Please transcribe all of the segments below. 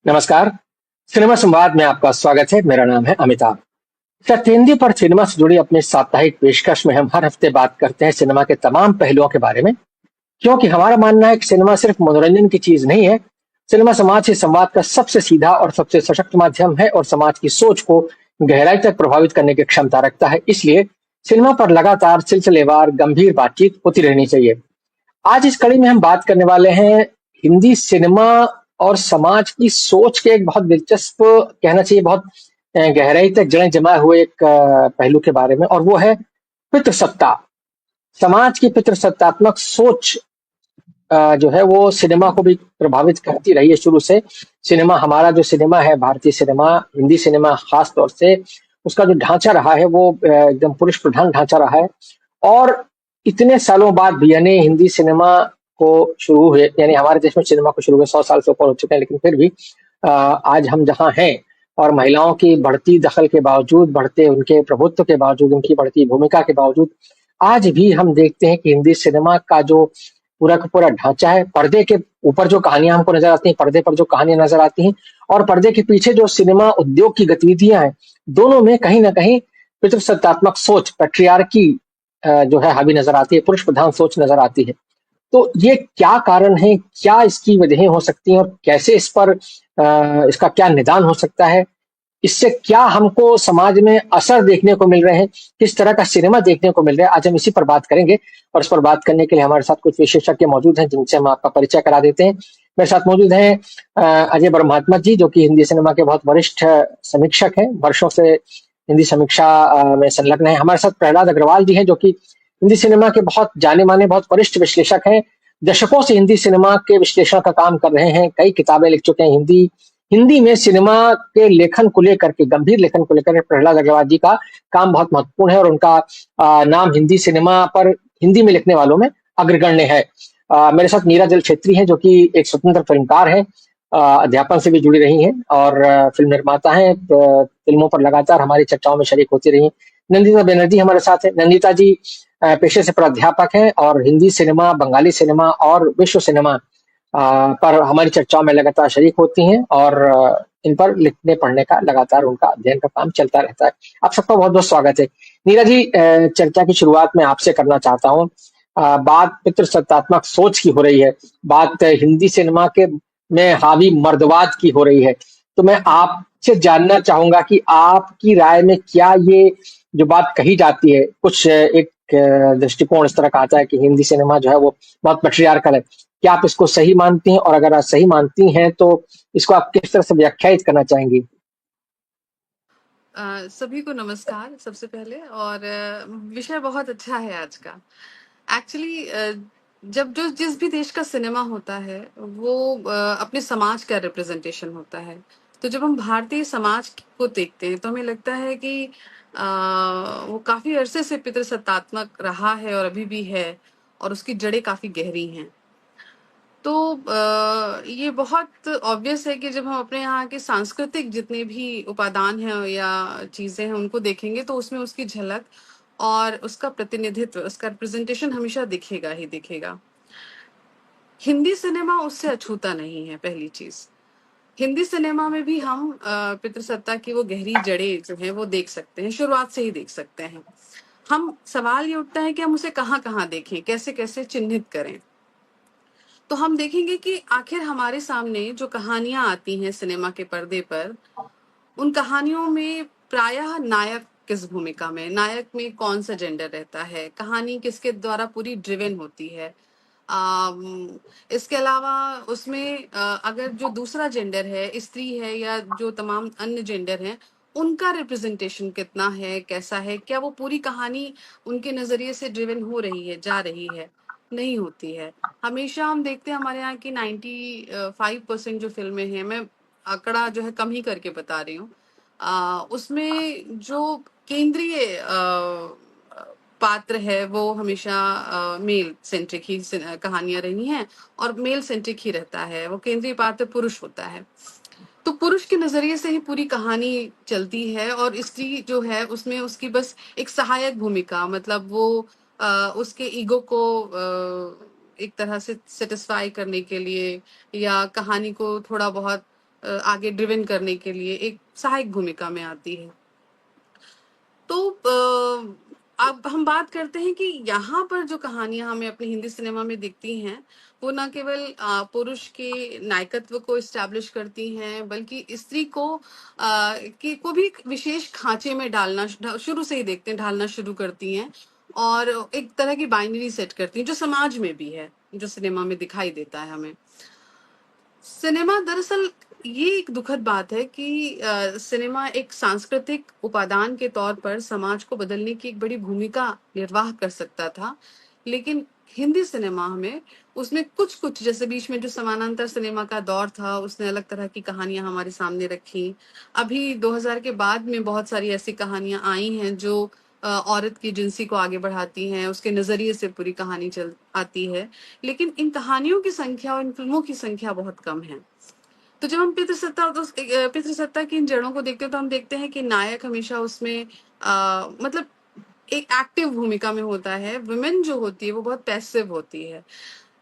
नमस्कार। सिनेमा संवाद में आपका स्वागत है। मेरा नाम है अमिताभ। सत्येंद्र पर सिनेमा से जुड़ी अपनी साप्ताहिक पेशकश में हम हर हफ्ते बात करते हैं सिनेमा के तमाम पहलुओं के बारे में, क्योंकि हमारा मानना है कि सिनेमा सिर्फ मनोरंजन की चीज नहीं है। सिनेमा समाज से संवाद का सबसे सीधा और सबसे सशक्त माध्यम है और समाज की सोच को गहराई तक प्रभावित करने की क्षमता रखता है। इसलिए सिनेमा पर लगातार सिलसिलेवार गंभीर बातचीत होती रहनी चाहिए। आज इस कड़ी में हम बात करने वाले हैं हिंदी सिनेमा और समाज की सोच के एक बहुत दिलचस्प, कहना चाहिए बहुत गहराई तक जड़ें जमाए हुए एक पहलू के बारे में, और वो है पितृसत्ता। समाज की पितृसत्तात्मक सोच जो है वो सिनेमा को भी प्रभावित करती रही है शुरू से। सिनेमा, हमारा जो सिनेमा है, भारतीय सिनेमा, हिंदी सिनेमा खास तौर से, उसका जो ढांचा रहा है वो एकदम पुरुष प्रधान ढांचा रहा है। और इतने सालों बाद भी, यानी हिंदी सिनेमा को शुरू हुए, यानी हमारे देश में सिनेमा को शुरू हुए 100 साल से ऊपर हो चुके हैं, लेकिन फिर भी आज हम जहाँ हैं और महिलाओं की बढ़ती दखल के बावजूद, बढ़ते उनके प्रभुत्व के बावजूद, उनकी बढ़ती भूमिका के बावजूद, आज भी हम देखते हैं कि हिंदी सिनेमा का जो पूरा का पूरा ढांचा है, पर्दे के ऊपर जो कहानियां हमको नजर आती हैं, पर्दे पर जो कहानियां नजर आती हैं, और पर्दे के पीछे जो सिनेमा उद्योग की गतिविधियां हैं, दोनों में कहीं ना कहीं पितृसत्तात्मक सोच, पैट्रियार्की जो है हावी नजर आती है, पुरुष प्रधान सोच नजर आती है। तो ये क्या कारण है, क्या इसकी वजहें हो सकती हैं, और कैसे इस पर इसका क्या निदान हो सकता है, इससे क्या हमको समाज में असर देखने को मिल रहे हैं, किस तरह का सिनेमा देखने को मिल रहा है, आज हम इसी पर बात करेंगे। और इस पर बात करने के लिए हमारे साथ कुछ विशेषज्ञ मौजूद हैं, जिनसे हम आपका परिचय करा देते हैं। मेरे साथ मौजूद हैं अजय ब्रह्मात्मा जी, जो कि हिंदी सिनेमा के बहुत वरिष्ठ समीक्षक हैं, वर्षों से हिंदी समीक्षा में संलग्न है। हमारे साथ प्रहलाद अग्रवाल जी हैं, जो कि हिंदी सिनेमा के बहुत जाने माने, बहुत वरिष्ठ विश्लेषक हैं, दशकों से हिंदी सिनेमा के विश्लेषण का काम कर रहे हैं, कई किताबें लिख चुके हैं। हिंदी हिंदी में सिनेमा के लेखन को लेकर के, गंभीर लेखन को लेकर प्रहलाद अग्रवाल जी का काम बहुत महत्वपूर्ण है, और उनका नाम हिंदी सिनेमा पर हिंदी में लिखने वालों में अग्रगण्य है। मेरे साथ मीरा जल छेत्री हैं, जो कि एक स्वतंत्र फिल्मकार हैं, अध्यापन से भी जुड़ी रही हैं, और फिल्म निर्माता हैं, फिल्मों पर लगातार हमारी चर्चाओं में शरीक होती रही हैं। नंदिता बनर्जी हमारे साथ है। नंदिता जी पेशे से प्राध्यापक हैं और हिंदी सिनेमा, बंगाली सिनेमा और विश्व सिनेमा पर हमारी चर्चाओं में लगातार शरीक होती हैं, और इन पर लिखने पढ़ने का लगातार उनका अध्ययन का काम चलता रहता है। आप सबका बहुत बहुत स्वागत है। नीरा जी, चर्चा की शुरुआत मैं आपसे करना चाहता हूँ। बात पितृसत्तात्मक सोच की हो रही है, बात हिंदी सिनेमा के में हावी मर्दवाद की हो रही है। तो मैं आपसे जानना चाहूंगा कि आपकी राय में क्या ये जो बात कही जाती है, कुछ एक दृष्टिकोण इस तरह का आता है कि हिंदी सिनेमा जो है वो बहुत पैट्रियार्कल है, क्या आप इसको सही मानती हैं, और अगर आप सही मानती हैं तो इसको आप किस तरह से व्याख्यायित करना चाहेंगी? सभी को नमस्कार सबसे पहले। और विषय बहुत अच्छा है आज का। एक्चुअली जब जो जिस भी देश का सिनेमा होता है वो अपने समाज का रिप्रेजेंटेशन होता है। तो जब हम भारतीय समाज को देखते हैं तो हमें लगता है कि वो काफी अरसे से पितृसत्तात्मक रहा है और अभी भी है, और उसकी जड़ें काफी गहरी हैं। तो ये बहुत ऑब्वियस है कि जब हम अपने यहाँ के सांस्कृतिक जितने भी उपादान हैं या चीज़ें हैं उनको देखेंगे तो उसमें उसकी झलक और उसका प्रतिनिधित्व, उसका रिप्रेजेंटेशन हमेशा दिखेगा ही दिखेगा। हिंदी सिनेमा उससे अछूता नहीं है। पहली चीज़, हिंदी सिनेमा में भी हम पितृसत्ता की वो गहरी जड़ें जो हैं वो देख सकते हैं, शुरुआत से ही देख सकते हैं। हम सवाल ये उठता है कि हम उसे कहाँ कहाँ देखें, कैसे कैसे चिन्हित करें। तो हम देखेंगे कि आखिर हमारे सामने जो कहानियां आती हैं सिनेमा के पर्दे पर, उन कहानियों में प्रायः नायक किस भूमिका में, नायक में कौन सा जेंडर रहता है, कहानी किसके द्वारा पूरी ड्रिवन होती है। इसके अलावा उसमें अगर जो दूसरा जेंडर है, स्त्री है या जो तमाम अन्य जेंडर हैं, उनका रिप्रेजेंटेशन कितना है, कैसा है, क्या वो पूरी कहानी उनके नजरिए से ड्रिवन हो रही है, जा रही है, नहीं होती है। हमेशा हम देखते हैं हमारे यहाँ की 95% जो फिल्में हैं, मैं आंकड़ा जो है कम ही करके बता रही हूँ, उसमें जो केंद्रीय पात्र है वो हमेशा मेल सेंट्रिक ही कहानियां रही हैं, और मेल सेंट्रिक ही रहता है, वो केंद्रीय पात्र पुरुष होता है। तो पुरुष के नजरिए से ही पूरी कहानी चलती है, और स्त्री जो है उसमें उसकी बस एक सहायक भूमिका, मतलब वो उसके ईगो को एक तरह से सेटिस्फाई करने के लिए या कहानी को थोड़ा बहुत आगे ड्रिवन करने के लिए एक सहायक भूमिका में आती है। तो अब हम बात करते हैं कि यहाँ पर जो कहानियां हमें अपनी हिंदी सिनेमा में दिखती हैं, वो न केवल पुरुष के नायकत्व को इस्टेब्लिश करती हैं, बल्कि स्त्री को को भी एक विशेष खांचे में डालना शुरू से ही देखते हैं, ढालना शुरू करती हैं, और एक तरह की बाइनरी सेट करती हैं, जो समाज में भी है, जो सिनेमा में दिखाई देता है हमें। सिनेमा दरअसल ये एक दुखद बात है कि सिनेमा एक सांस्कृतिक उपादान के तौर पर समाज को बदलने की एक बड़ी भूमिका निर्वाह कर सकता था, लेकिन हिंदी सिनेमा में उसमें कुछ कुछ, जैसे बीच में जो समानांतर सिनेमा का दौर था, उसने अलग तरह की कहानियां हमारे सामने रखी। अभी 2000 के बाद में बहुत सारी ऐसी कहानियां आई हैं जो औरत की जिंसी को आगे बढ़ाती हैं, उसके नजरिए से पूरी कहानी चल आती है, लेकिन इन कहानियों की संख्या और इन फिल्मों की संख्या बहुत कम है। तो जब हम पितृसत्ता की इन जड़ों को देखते हैं, तो हम देखते हैं कि नायक हमेशा उसमें मतलब एक एक्टिव भूमिका में होता है, वुमेन जो होती है वो बहुत पैसिव होती है।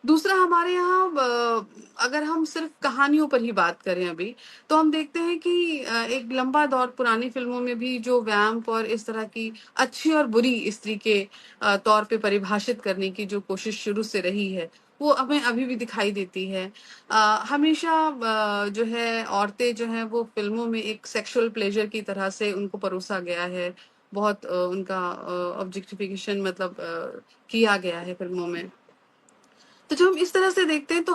दूसरा, हमारे यहाँ अगर हम सिर्फ कहानियों पर ही बात करें अभी, तो हम देखते हैं कि एक लंबा दौर पुरानी फिल्मों में भी जो वैम्प और इस तरह की अच्छी और बुरी स्त्री के तौर पे परिभाषित करने की जो कोशिश शुरू से रही है, वो हमें अभी भी दिखाई देती है। हमेशा जो है औरतें जो हैं वो फिल्मों में एक सेक्सुअल प्लेजर की तरह से उनको परोसा गया है, बहुत उनका ऑब्जेक्टिफिकेशन मतलब किया गया है फिल्मों में। तो जब हम इस तरह से देखते हैं, तो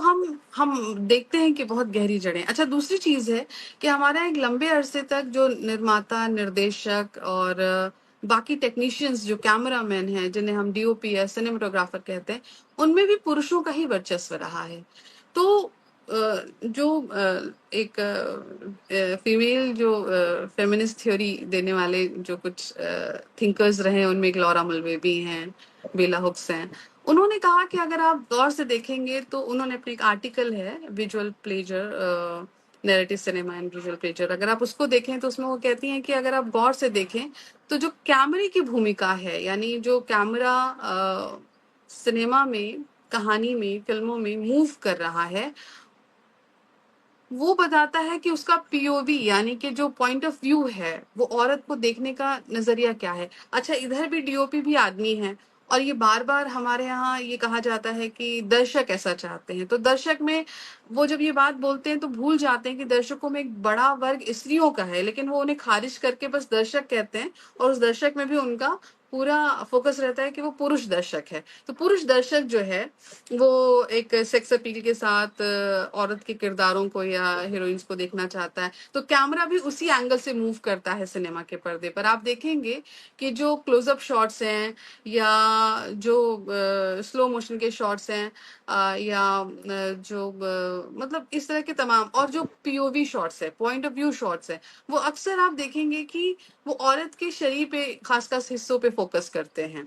हम देखते हैं कि बहुत गहरी जड़ें। अच्छा, दूसरी चीज है कि हमारा एक लंबे अरसे तक जो निर्माता, निर्देशक और बाकी टेक्नीशियंस, जो कैमरामैन हैं, जिन्हें हम डीओपी या सिनेमेटोग्राफर कहते हैं, उनमें भी पुरुषों का ही वर्चस्व रहा है। तो जो एक फीमेल जो फेमिनिस्ट थ्योरी देने वाले जो कुछ थिंकर्स रहे, उनमें एक लॉरा मुलवे हैं, बेला हुक्स हैं। उन्होंने कहा कि अगर आप गौर से देखेंगे, तो उन्होंने अपने एक आर्टिकल है, visual pleasure, narrative cinema and visual pleasure, अगर आप उसको देखें तो उसमें वो कहती हैं कि अगर आप गौर से देखें, तो जो कैमरे की भूमिका है, यानी जो कैमरा सिनेमा में, कहानी में, फिल्मों में मूव कर रहा है, वो बताता है कि उसका पीओवी, यानी कि जो पॉइंट ऑफ व्यू है, वो औरत को देखने का नजरिया क्या है। अच्छा, इधर भी डीओपी भी आदमी है, और ये बार बार हमारे यहाँ ये कहा जाता है कि दर्शक ऐसा चाहते हैं। तो दर्शक में वो जब ये बात बोलते हैं, तो भूल जाते हैं कि दर्शकों में एक बड़ा वर्ग स्त्रियों का है, लेकिन वो उन्हें खारिज करके बस दर्शक कहते हैं, और उस दर्शक में भी उनका पूरा फोकस रहता है कि वो पुरुष दर्शक है। तो पुरुष दर्शक जो है, वो एक सेक्स अपील के साथ औरत के किरदारों को या हीरोइंस को देखना चाहता है। तो कैमरा भी उसी एंगल से मूव करता है सिनेमा के पर्दे पर। आप देखेंगे कि जो क्लोजअप शॉट्स हैं, या जो स्लो मोशन के शॉट्स हैं, या जो मतलब इस तरह के तमाम, और जो पीओवी शॉट्स है, पॉइंट ऑफ व्यू शॉट्स है, वो अक्सर आप देखेंगे कि वो औरत के शरीर पे, खास खास हिस्सों पे फोकस करते हैं।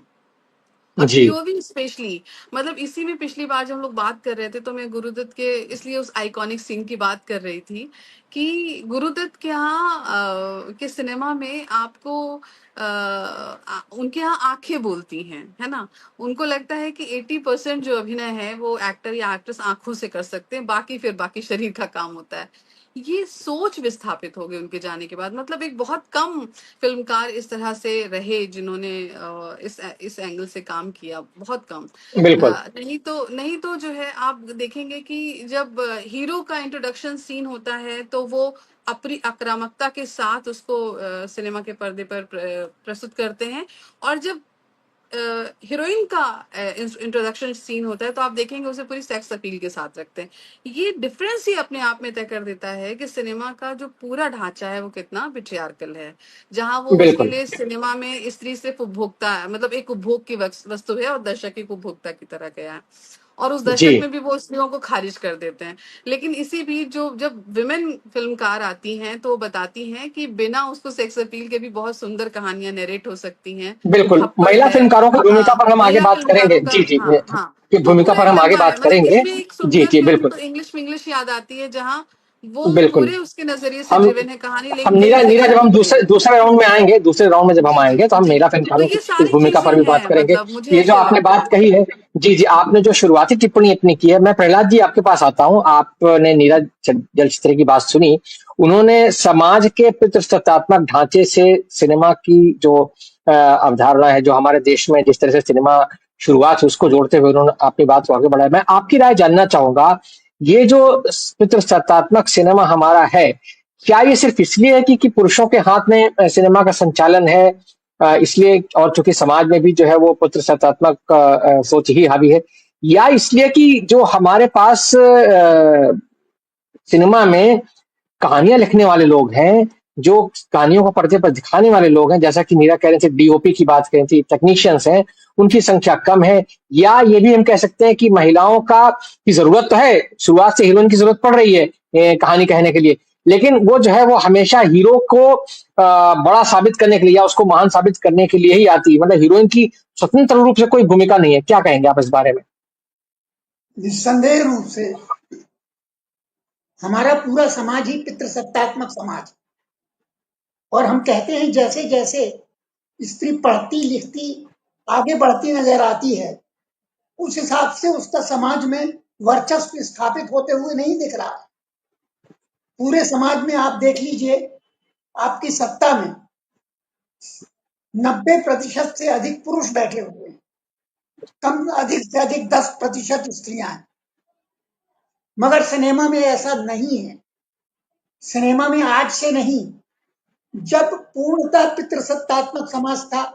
और जी। पीओवी स्पेशली, मतलब इसी में पिछली बार जब हम लोग बात कर रहे थे, तो मैं गुरुदत्त के इसलिए उस आइकॉनिक सीन की बात कर रही थी कि गुरुदत्त के यहाँ के सिनेमा में आपको उनके यहाँ आंखें बोलती हैं, है ना। उनको लगता है कि 80% जो अभिनय है वो एक्टर या एक्ट्रेस आंखों से कर सकते हैं, बाकी फिर बाकी शरीर का काम होता है। ये सोच विस्थापित हो गई उनके जाने के बाद। मतलब एक बहुत कम फिल्मकार इस तरह से रहे जिन्होंने इस एंगल से काम किया, बहुत कम। बिल्कुल। नहीं तो जो है, आप देखेंगे कि जब हीरो का इंट्रोडक्शन सीन होता है, तो वो अपनी आक्रामकता के साथ उसको सिनेमा के पर्दे पर प्रस्तुत करते हैं, और जब हीरोइन का इंट्रोडक्शन सीन होता है, तो आप देखेंगे उसे पूरी सेक्स अपील के साथ रखते हैं। ये डिफरेंस ही अपने आप में तय कर देता है कि सिनेमा का जो पूरा ढांचा है वो कितना पेट्रियार्कल है, जहां वो उसके बिल्कुल। लिए सिनेमा में स्त्री सिर्फ उपभोक्ता है, मतलब एक उपभोग की वस्तु है, और दर्शक एक उपभोक्ता की तरह गया है, और उस जी। दर्शक में भी वो स्त्रियों को खारिज कर देते हैं। लेकिन इसी बीच जो जब विमेन फिल्मकार आती हैं, तो वो बताती हैं कि बिना उसको सेक्स अपील के भी बहुत सुंदर कहानियां नरेट हो सकती हैं। बिल्कुल, थप्पड़ महिला है, फिल्मकारों की भूमिका पर हम आगे महिला बात करेंगे। फिल्मकारों का, जी, जी। हाँ हाँ, की वो भूमिका पूरा पर एक हम आगे लंबा है। बात मतलब करेंगे। इसमें एक जी, सुंदर जी, फिल्म बिल्कुल। तो इंग्लिश इंग्लिश याद आती है, जहाँ वो बिल्कुल। पूरे उसके नजरिए से हम ड्रिवन है कहानी, हम लेकिन नीरा नीरा जब हम जी दूसरे दूसरे राउंड में आएंगे, दूसरे राउंड में जब हम जी जी आएंगे तो हम जी, मीरा फिल्म तो खानों की ये इस सारी भूमिका चीजें पर भी बात हैं, करेंगे। मतलब मुझे ये जो ऐसे आपने लगता बात है। कही है, जी जी, आपने जो शुरुआती टिप्पणी अपनी की है, मैं प्रहलाद जी आपके पास आता हूँ। आपने नीरज जलचित्र की बात सुनी। उन्होंने समाज के पितृसत्तात्मक ढांचे से सिनेमा की जो अवधारणा है, जो हमारे देश में जिस तरह से सिनेमा शुरुआत हुई, उसको जोड़ते हुए उन्होंने अपनी बात को आगे बढ़ाया। मैं आपकी राय जानना चाहूंगा, ये जो पितृसत्तात्मक सिनेमा हमारा है, क्या ये सिर्फ इसलिए है कि पुरुषों के हाथ में सिनेमा का संचालन है, इसलिए, और चूंकि समाज में भी जो है वो पुत्र सत्तात्मक सोच ही हावी है, या इसलिए कि जो हमारे पास सिनेमा में कहानियां लिखने वाले लोग हैं, जो कहानियों को पर्दे पर दिखाने वाले लोग हैं, जैसा कि मीरा कह रहे थे, डीओपी की बात करें थी, टेक्नीशियंस हैं, उनकी संख्या कम है, या ये भी हम कह सकते हैं कि महिलाओं का की जरूरत तो है, शुरुआत से हीरोइन की जरूरत पड़ रही है कहानी कहने के लिए, लेकिन वो जो है वो हमेशा हीरो को बड़ा साबित करने के लिए या उसको महान साबित करने के लिए ही आती है, मतलब हीरोइन की स्वतंत्र रूप से कोई भूमिका नहीं है। क्या कहेंगे आप इस बारे में? निस्संदेह रूप से हमारा पूरा समाज ही पितृसत्तात्मक समाज, और हम कहते हैं जैसे जैसे स्त्री पढ़ती लिखती आगे बढ़ती नजर आती है, उस हिसाब से उसका समाज में वर्चस्व स्थापित होते हुए नहीं दिख रहा है। पूरे समाज में आप देख लीजिए, आपकी सत्ता में 90% से अधिक पुरुष बैठे हुए हैं, कम अधिक से अधिक 10% स्त्रियां हैं। मगर सिनेमा में ऐसा नहीं है। सिनेमा में आज से नहीं, जब पूर्णतः पितृसत्तात्मक समाज था,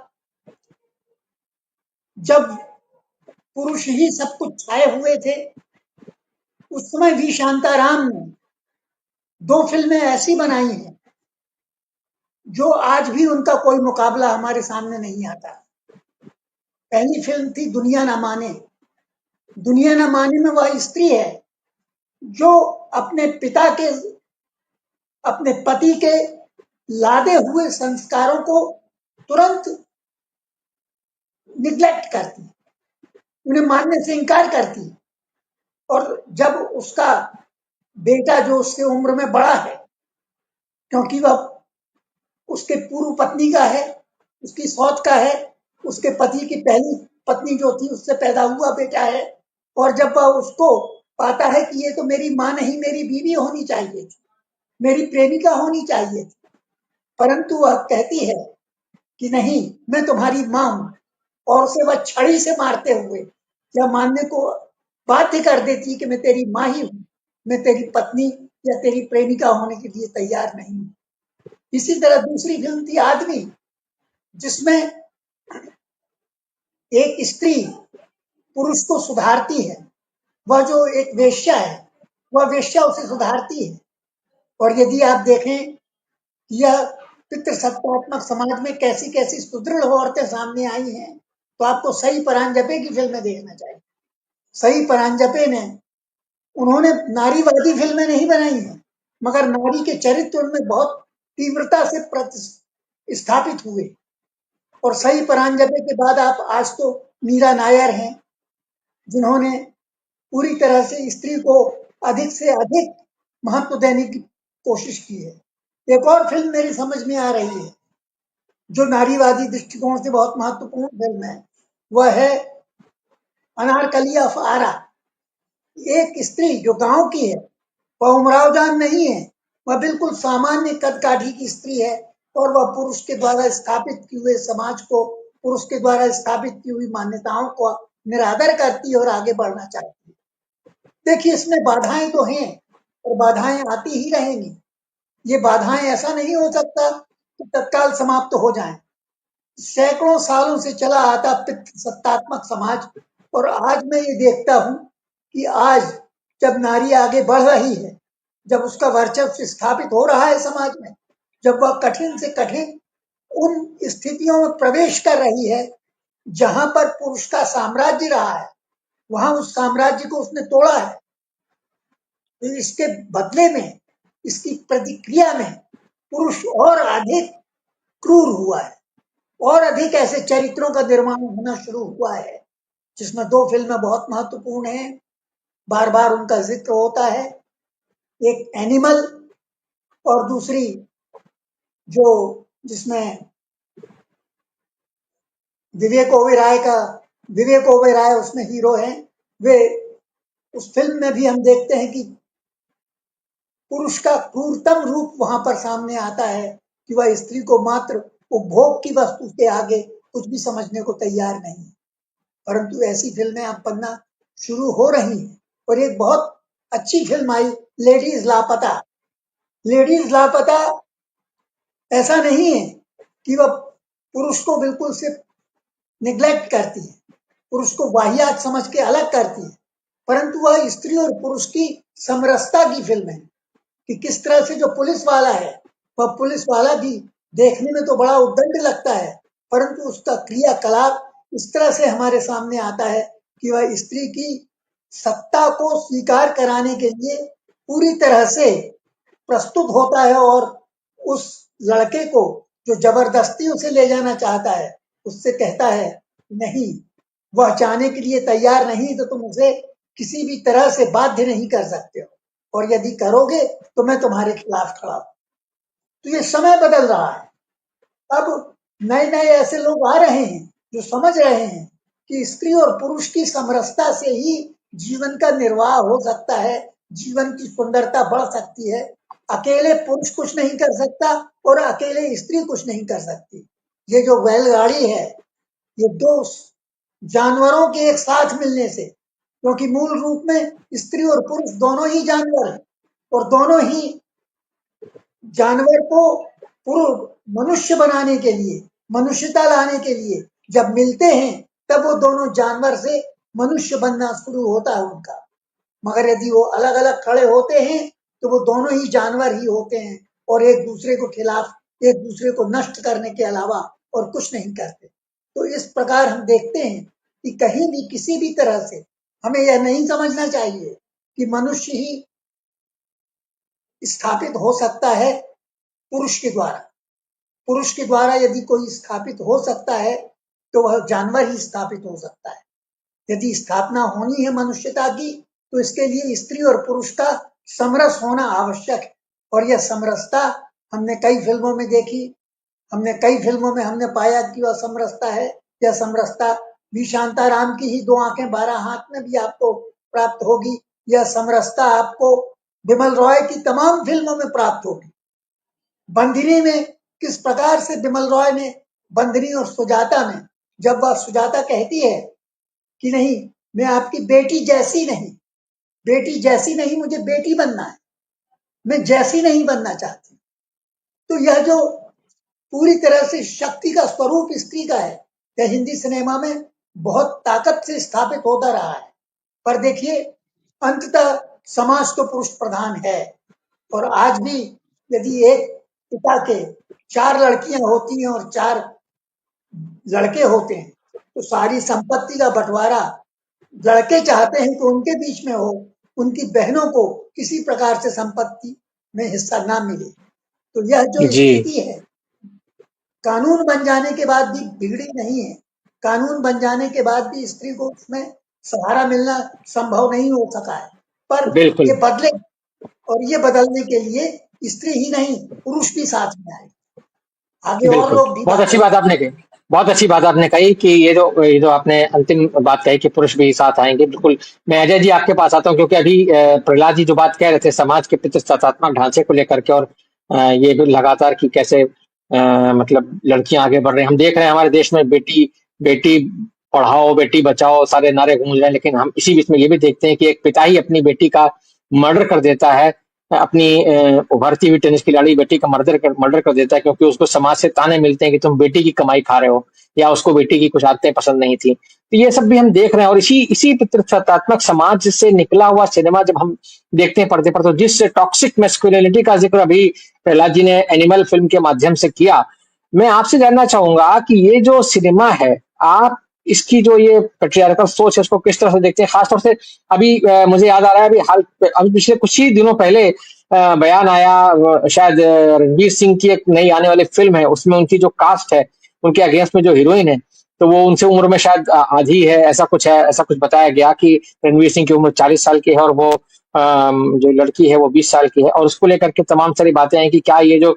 जब पुरुष ही सब कुछ छाए हुए थे, उस समय भी शांताराम ने 2 फिल्में ऐसी बनाई हैं जो आज भी उनका कोई मुकाबला हमारे सामने नहीं आता। पहली फिल्म थी दुनिया ना माने। दुनिया ना माने में वह स्त्री है जो अपने पिता के, अपने पति के लादे हुए संस्कारों को तुरंत निग्लेक्ट करती, उन्हें मानने से इनकार करती, और जब उसका बेटा जो उससे उम्र में बड़ा है, क्योंकि वह उसके पूर्व पत्नी का है, उसकी सौत का है, उसके पति की पहली पत्नी जो थी उससे पैदा हुआ बेटा है, और जब वह उसको पाता है कि ये तो मेरी मां नहीं, मेरी बीवी होनी चाहिए थी, मेरी प्रेमिका होनी चाहिए थी, परंतु वह कहती है कि नहीं, मैं तुम्हारी मां हूं, और उसे वह छड़ी से मारते हुए यह मानने को बाध्य कर देती कि मैं तेरी मां ही हूं, मैं तेरी पत्नी या तेरी प्रेमिका होने के लिए तैयार नहीं हूं। इसी तरह दूसरी फिल्म थी आदमी, जिसमें एक स्त्री पुरुष को सुधारती है। वह जो एक वेश्या है, वह वेश्या उसे सुधारती है। और यदि आप देखें यह पितृसत्तात्मक समाज में कैसी कैसी सुदृढ़ औरतें सामने आई हैं, तो आपको सई परांजपे की फिल्में देखना चाहिए। सई परांजपे ने, उन्होंने नारीवादी फिल्में नहीं बनाई हैं, मगर नारी के चरित्र उनमें बहुत तीव्रता से स्थापित हुए। और सई परांजपे के बाद आप आज तो मीरा नायर हैं, जिन्होंने पूरी तरह से स्त्री को अधिक से अधिक महत्व देने की कोशिश की है। एक और फिल्म मेरी समझ में आ रही है जो नारीवादी दृष्टिकोण से बहुत महत्वपूर्ण फिल्म है, वह है अनारकली ऑफ आरा। एक स्त्री जो गांव की है, वह उमराव जान नहीं है, वह बिल्कुल सामान्य कद काठी की स्त्री है, और वह पुरुष के द्वारा स्थापित किए हुए समाज को, पुरुष के द्वारा स्थापित की हुई मान्यताओं को निरादर करती है और आगे बढ़ना चाहती है। देखिए, इसमें बाधाएं तो हैं और बाधाएं आती ही रहेंगी। ये बाधाएं ऐसा नहीं हो सकता कि तत्काल समाप्त हो जाएं। सैकड़ों सालों से चला आता पितृसत्तात्मक समाज, और आज मैं ये देखता हूं कि आज जब नारी आगे बढ़ रही है, जब उसका वर्चस्व स्थापित हो रहा है समाज में, जब वह कठिन से कठिन उन स्थितियों में प्रवेश कर रही है जहां पर पुरुष का साम्राज्य रहा है, वहां उस साम्राज्य को उसने तोड़ा है, तो इसके बदले में, इसकी प्रतिक्रिया में पुरुष और अधिक क्रूर हुआ है, और अधिक ऐसे चरित्रों का निर्माण होना शुरू हुआ है, जिसमें 2 फिल्में बहुत महत्वपूर्ण हैं, बार बार उनका जिक्र होता है। एक एनिमल और दूसरी जो जिसमें विवेक ओबेरॉय उसमें हीरो हैं। वे उस फिल्म में भी हम देखते हैं कि पुरुष का क्रूरतम रूप वहां पर सामने आता है कि वह स्त्री को मात्र उपभोग की वस्तु के आगे कुछ भी समझने को तैयार नहीं है। परंतु ऐसी फिल्में अब बनना शुरू हो रही हैं और एक बहुत अच्छी फिल्म आई लेडीज लापता। लेडीज लापता ऐसा नहीं है कि वह पुरुष को बिल्कुल से निग्लेक्ट करती है, पुरुष को वाहियात समझ के अलग करती है, परंतु वह स्त्री और पुरुष की समरसता की फिल्म है कि किस तरह से जो पुलिस वाला है वह पुलिस वाला भी देखने में तो बड़ा उद्दंड लगता है, परंतु उसका क्रियाकलाप इस तरह से हमारे सामने आता है कि वह स्त्री की सत्ता को स्वीकार कराने के लिए पूरी तरह से प्रस्तुत होता है और उस लड़के को जो जबरदस्ती उसे ले जाना चाहता है उससे कहता है नहीं, वह जाने के लिए तैयार नहीं तो तुम उसे किसी भी तरह से बाध्य नहीं कर सकते हो, और यदि करोगे तो मैं तुम्हारे खिलाफ खड़ा हूं। तो ये समय बदल रहा है। अब नए नए ऐसे लोग आ रहे हैं जो समझ रहे हैं कि स्त्री और पुरुष की समरसता से ही जीवन का निर्वाह हो सकता है, जीवन की सुंदरता बढ़ सकती है। अकेले पुरुष कुछ नहीं कर सकता और अकेले स्त्री कुछ नहीं कर सकती। ये जो बैलगाड़ी है ये दो जानवरों के एक साथ मिलने से, क्योंकि मूल रूप में स्त्री और पुरुष दोनों ही जानवर हैं और दोनों ही जानवर को मनुष्य बनाने के लिए, मनुष्यता लाने के लिए जब मिलते हैं तब वो दोनों जानवर से मनुष्य बनना शुरू होता है उनका। मगर यदि वो अलग अलग खड़े होते हैं तो वो दोनों ही जानवर ही होते हैं और एक दूसरे को खिलाफ, एक दूसरे को नष्ट करने के अलावा और कुछ नहीं करते। तो इस प्रकार हम देखते हैं कि कहीं भी किसी भी तरह से हमें यह नहीं समझना चाहिए कि मनुष्य ही स्थापित हो सकता है पुरुष के द्वारा। पुरुष के द्वारा यदि कोई स्थापित हो सकता है तो वह जानवर ही स्थापित हो सकता है। यदि स्थापना होनी है मनुष्यता की तो इसके लिए स्त्री और पुरुष का समरस होना आवश्यक है, और यह समरसता हमने कई फिल्मों में देखी। हमने कई फिल्मों में हमने पाया कि वह समरसता है। यह समरसता भी शांताराम की ही 2 आंखें 12 हाथ में भी आपको प्राप्त होगी। यह समरसता आपको बिमल रॉय की तमाम फिल्मों में प्राप्त होगी। बंदिनी में किस प्रकार से बिमल रॉय ने, बंदिनी और सुजाता में, जब वह सुजाता कहती है कि नहीं मैं आपकी बेटी जैसी नहीं, मुझे बेटी बनना है, मैं जैसी नहीं बनना चाहती। तो यह जो पूरी तरह से शक्ति का स्वरूप स्त्री का है, यह हिंदी सिनेमा में बहुत ताकत से स्थापित होता रहा है। पर देखिए अंततः समाज तो पुरुष प्रधान है, और आज भी यदि एक पिता के 4 लड़कियां होती हैं और 4 लड़के होते हैं तो सारी संपत्ति का बंटवारा लड़के चाहते हैं कि उनके बीच में हो, उनकी बहनों को किसी प्रकार से संपत्ति में हिस्सा ना मिले। तो यह जो स्थिति है कानून बन जाने के बाद भी बिगड़ी नहीं है। कानून बन जाने के बाद भी स्त्री को उसमें सहारा मिलना संभव नहीं हो सका है, पर ये बदले, और ये बदलने के लिए स्त्री ही नहीं पुरुष भी साथ में आए, आगे और लोग भी। बहुत अच्छी बात आपने कही कि ये जो आपने अंतिम बात कही कि पुरुष भी साथ आएंगे। बिल्कुल, मैं अजय जी आपके पास आता हूँ, क्योंकि अभी प्रहलाद जी जो बात कह रहे थे समाज के पितृसत्तात्मक ढांचे को लेकर के, और ये लगातार कि कैसे मतलब लड़कियां आगे बढ़ रही हैं। हम देख रहे हैं हमारे देश में बेटी पढ़ाओ, बेटी बचाओ सारे नारे गूंज रहे हैं, लेकिन हम इसी बीच में ये भी देखते हैं कि एक पिता ही अपनी बेटी का मर्डर कर देता है, अपनी उभरती हुई टेनिस खिलाड़ी बेटी का मर्डर कर देता है, क्योंकि उसको समाज से ताने मिलते हैं कि तुम बेटी की कमाई खा रहे हो, या उसको बेटी की कुछ आदतें पसंद नहीं थी। तो ये सब भी हम देख रहे हैं, और इसी पितृसत्तात्मक समाज से निकला हुआ सिनेमा जब हम देखते हैं पर्दे पर, तो जिस टॉक्सिक मैस्कुलिनिटी का जिक्र अभी प्रहलाद जी ने एनिमल फिल्म के माध्यम से किया, मैं आपसे जानना चाहूंगा कि ये जो सिनेमा है, आप इसकी जो ये पेट्रियार्कल सोच है उसको किस तरह से देखते हैं? खासतौर से अभी मुझे याद आ रहा है अभी पिछले कुछ ही दिनों पहले बयान आया, शायद रणवीर सिंह की एक नई आने वाली फिल्म है, उसमें उनकी जो कास्ट है, उनके अगेंस्ट में जो हीरोइन है, तो वो उनसे उम्र में शायद आधी है, ऐसा कुछ बताया गया कि रणवीर सिंह की उम्र 40 साल की है और वो जो लड़की है वो 20 साल की है और उसको लेकर के तमाम सारी बातें आई कि क्या ये जो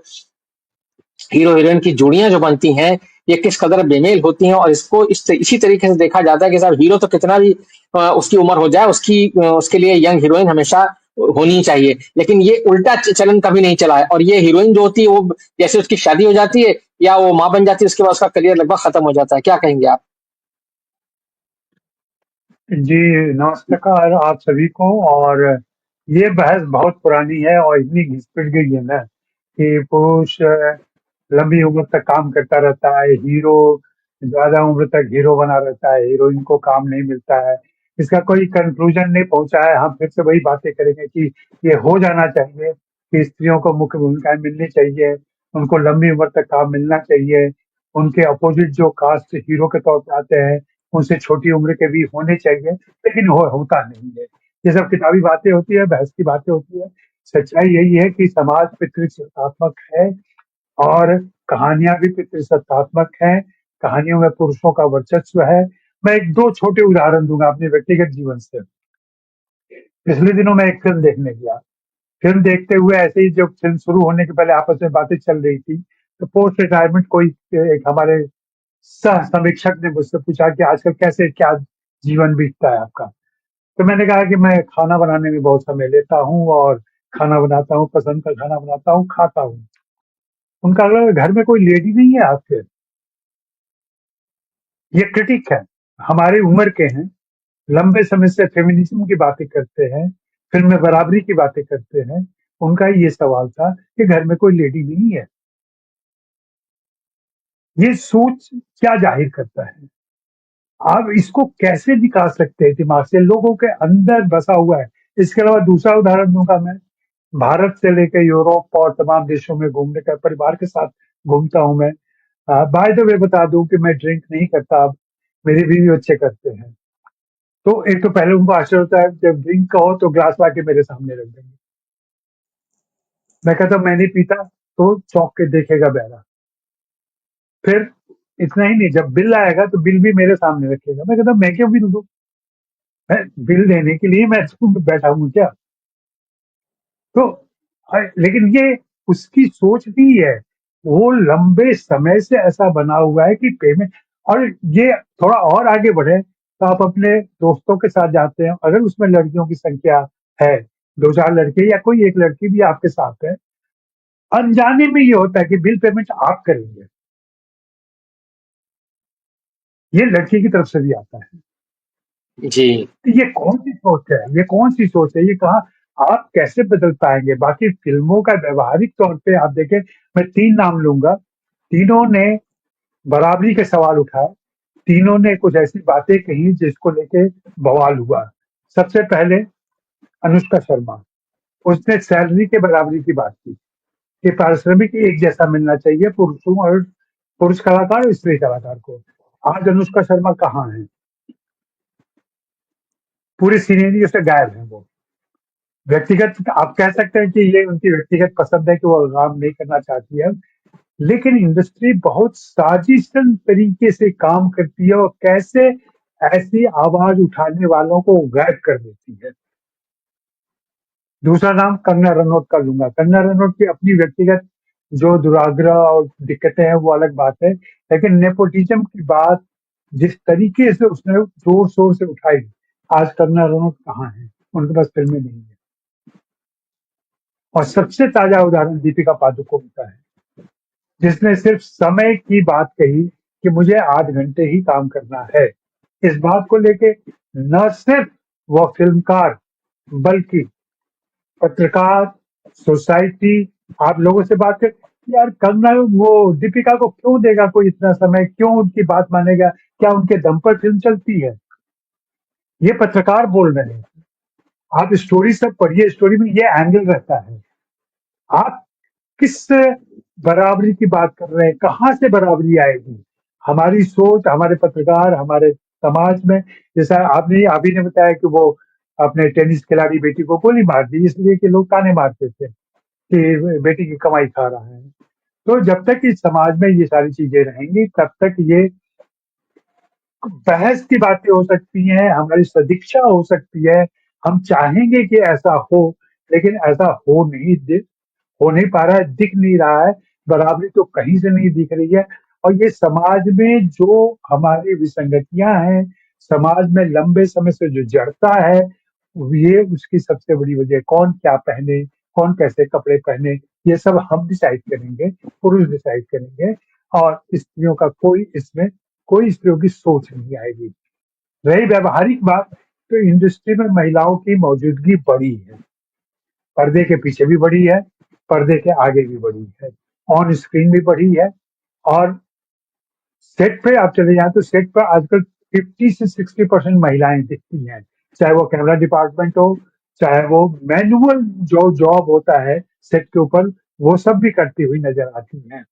हीरो हीरोइन की जोड़ियां जो बनती हैं ये किस कदर बेमेल होती हैं और इसको इसी तरीके से देखा जाता है कि साहब हीरो तो कितना भी उसकी उम्र हो जाए उसके लिए यंग हीरोइन हमेशा होनी चाहिए, लेकिन ये उल्टा चलन कभी नहीं चला है और ये हीरोइन जो होती है वो जैसे उसकी शादी हो जाती है या वो माँ बन जाती है उसके बाद उसका करियर लगभग खत्म हो जाता है। क्या कहेंगे आप? जी, नमस्कार आप सभी को। और ये बहस बहुत पुरानी है और इतनी घिस-पिट गई है ना कि पुरुष लंबी उम्र तक काम करता रहता है, हीरो ज़्यादा उम्र तक हीरो बना रहता है, हीरोइन को काम नहीं मिलता है। इसका कोई कंक्लूजन नहीं पहुँचा है। हम फिर से वही बातें करेंगे कि ये हो जाना चाहिए कि स्त्रियों को मुख्य भूमिकाएँ मिलनी चाहिए, उनको लंबी उम्र तक काम मिलना चाहिए, उनके अपोजिट जो कास्ट हीरो के तौर पे आते हैं उनसे छोटी उम्र के भी होने चाहिए, लेकिन होता नहीं है। ये सब किताबी बातें होती है, बहस की बातें होती है। सच्चाई यही है कि समाज पितृसत्तात्मक है और कहानियाँ भी पितृसत्तात्मक हैं। कहानियों में पुरुषों का वर्चस्व है। मैं 1-2 छोटे उदाहरण दूँगा अपने व्यक्तिगत जीवन से। पिछले दिनों मैं एक फ़िल्म देखने गया। फ़िल्म देखते हुए ऐसे ही जब फ़िल्म शुरू होने के पहले आपस में बातें चल रही थी, तो पोस्ट रिटायरमेंट कोई एक हमारे सह समीक्षक ने मुझसे पूछा कि आजकल कैसे क्या जीवन बीतता है आपका? तो मैंने कहा कि मैं खाना बनाने में बहुत समय लेता हूँ और खाना बनाता हूँ, पसंद का खाना बनाता हूँ, खाता हूँ। उनका अगला घर में कोई लेडी नहीं है आपके? ये क्रिटिक है, हमारी उम्र के हैं, लंबे समय से फेमिनिज़्म की बातें करते हैं, फ़िल्म में बराबरी की बातें करते हैं। उनका ये सवाल था कि घर में कोई लेडी नहीं है। ये सोच क्या ज़ाहिर करता है? आप इसको कैसे निकाल सकते हैं दिमाग से? लोगों के अंदर बसा हुआ है। इसके अलावा दूसरा उदाहरण दूँगा मैं। भारत से लेके यूरोप और तमाम देशों में घूमने का परिवार के साथ घूमता हूँ मैं। बाय द वे बता दूँ कि मैं ड्रिंक नहीं करता अब, मेरी बीवी-बच्चे करते हैं। तो एक तो पहले उनको आश्चर्य होता है, जब ड्रिंक कहो तो ग्लास लाके मेरे सामने रख देंगे। मैं कहता हूँ मैं नहीं पीता, तो चौंक के देखेगा बहरा। फिर इतना ही नहीं, जब बिल आएगा तो बिल भी मेरे सामने रखेगा। मैं कहता हूँ मैं क्यों बिल दूँ? मैं बिल देने के लिए मैं बैठा हूँ क्या? तो लेकिन ये उसकी सोच नहीं है। वो लंबे समय से ऐसा बना हुआ है कि पेमेंट। और ये थोड़ा और आगे बढ़े तो आप अपने दोस्तों के साथ जाते हैं, अगर उसमें लड़कियों की संख्या है, 2-4 लड़के या कोई एक लड़की भी आपके साथ है, अनजाने में ये होता है कि बिल पेमेंट आप करेंगे। ये लड़की की तरफ से भी आता है। जी। ये कौन-सी सोच है? ये कौन-सी सोच है? ये कहाँ आप कैसे बदल पाएँगे? बाकी फ़िल्मों का व्यावहारिक तौर पे आप देखें, मैं 3 नाम लूँगा, तीनों ने बराबरी के सवाल उठाए, तीनों ने कुछ ऐसी बातें कही जिसको लेके बवाल हुआ। सबसे पहले अनुष्का शर्मा, उसने सैलरी के बराबरी की बात की, कि पारिश्रमिक एक जैसा मिलना चाहिए पुरुषों और पुरुष कलाकार और स्त्री कलाकार को। आज अनुष्का शर्मा कहाँ हैं? पूरे सिनेरियो से गायब हैं वो। व्यक्तिगत आप कह सकते हैं कि ये उनकी व्यक्तिगत पसंद है कि वो काम नहीं करना चाहती है, लेकिन इंडस्ट्री बहुत साजिशन तरीके से काम करती है और कैसे ऐसी आवाज उठाने वालों को गायब कर देती है। दूसरा नाम कंगना रनौत का लूँगा। कंगना रनौत की अपनी व्यक्तिगत जो दुराग्रह और दिक्कतें हैं वो अलग बात है, लेकिन नेपोटिज़्म की बात जिस तरीके से उसने ज़ोर-शोर से उठाई, आज कंगना रनौत कहाँ हैं? उनके पास फ़िल्में नहीं है। और सबसे ताज़ा उदाहरण दीपिका पादुकोण का है, जिसने सिर्फ समय की बात कही कि मुझे 8 घंटे ही काम करना है। इस बात को लेके न सिर्फ वह फ़िल्मकार बल्कि पत्रकार, सोसाइटी, आप लोगों से बात कर यार कंगना वो दीपिका को क्यों देगा कोई इतना समय? क्यों उनकी बात मानेगा? क्या उनके दम पर फ़िल्म चलती है? ये पत्रकार बोल रहे हैं। आप स्टोरी सब पढ़िए, स्टोरी में ये एंगल रहता है। आप किस बराबरी की बात कर रहे हैं? कहाँ से बराबरी आएगी? हमारी सोच, हमारे पत्रकार, हमारे समाज में, जैसा आपने अभी ने बताया कि वो अपने टेनिस खिलाड़ी बेटी को गोली मार दी इसलिए कि लोग ताने मारते थे कि बेटी की कमाई खा रहा है। तो जब तक इस समाज में ये सारी चीज़ें रहेंगी तब तक ये बहस की बातें हो सकती हैं, हमारी सदिच्छा हो सकती है, हम चाहेंगे कि ऐसा हो, लेकिन ऐसा हो नहीं पा रहा है, दिख नहीं रहा है, बराबरी तो कहीं से नहीं दिख रही है। और ये समाज में जो हमारी विसंगतियां हैं, समाज में लंबे समय से जो जड़ता है, ये उसकी सबसे बड़ी वजह है। कौन क्या पहने, कौन कैसे कपड़े पहने, ये सब हम डिसाइड करेंगे, पुरुष डिसाइड करेंगे, और स्त्रियों का कोई स्त्रियों की सोच नहीं आएगी। रही व्यवहारिक बात, तो इंडस्ट्री में महिलाओं की मौजूदगी बढ़ी है, पर्दे के पीछे भी बढ़ी है, पर्दे के आगे भी बढ़ी है, ऑन स्क्रीन भी बढ़ी है। और सेट पे आप चले जाएं तो सेट पर आजकल 50 से 60% महिलाएं दिखती हैं, चाहे वो कैमरा डिपार्टमेंट हो, चाहे वो मैनुअल जो जॉब होता है सेट के ऊपर, वो सब भी करती हुई नजर आती हैं।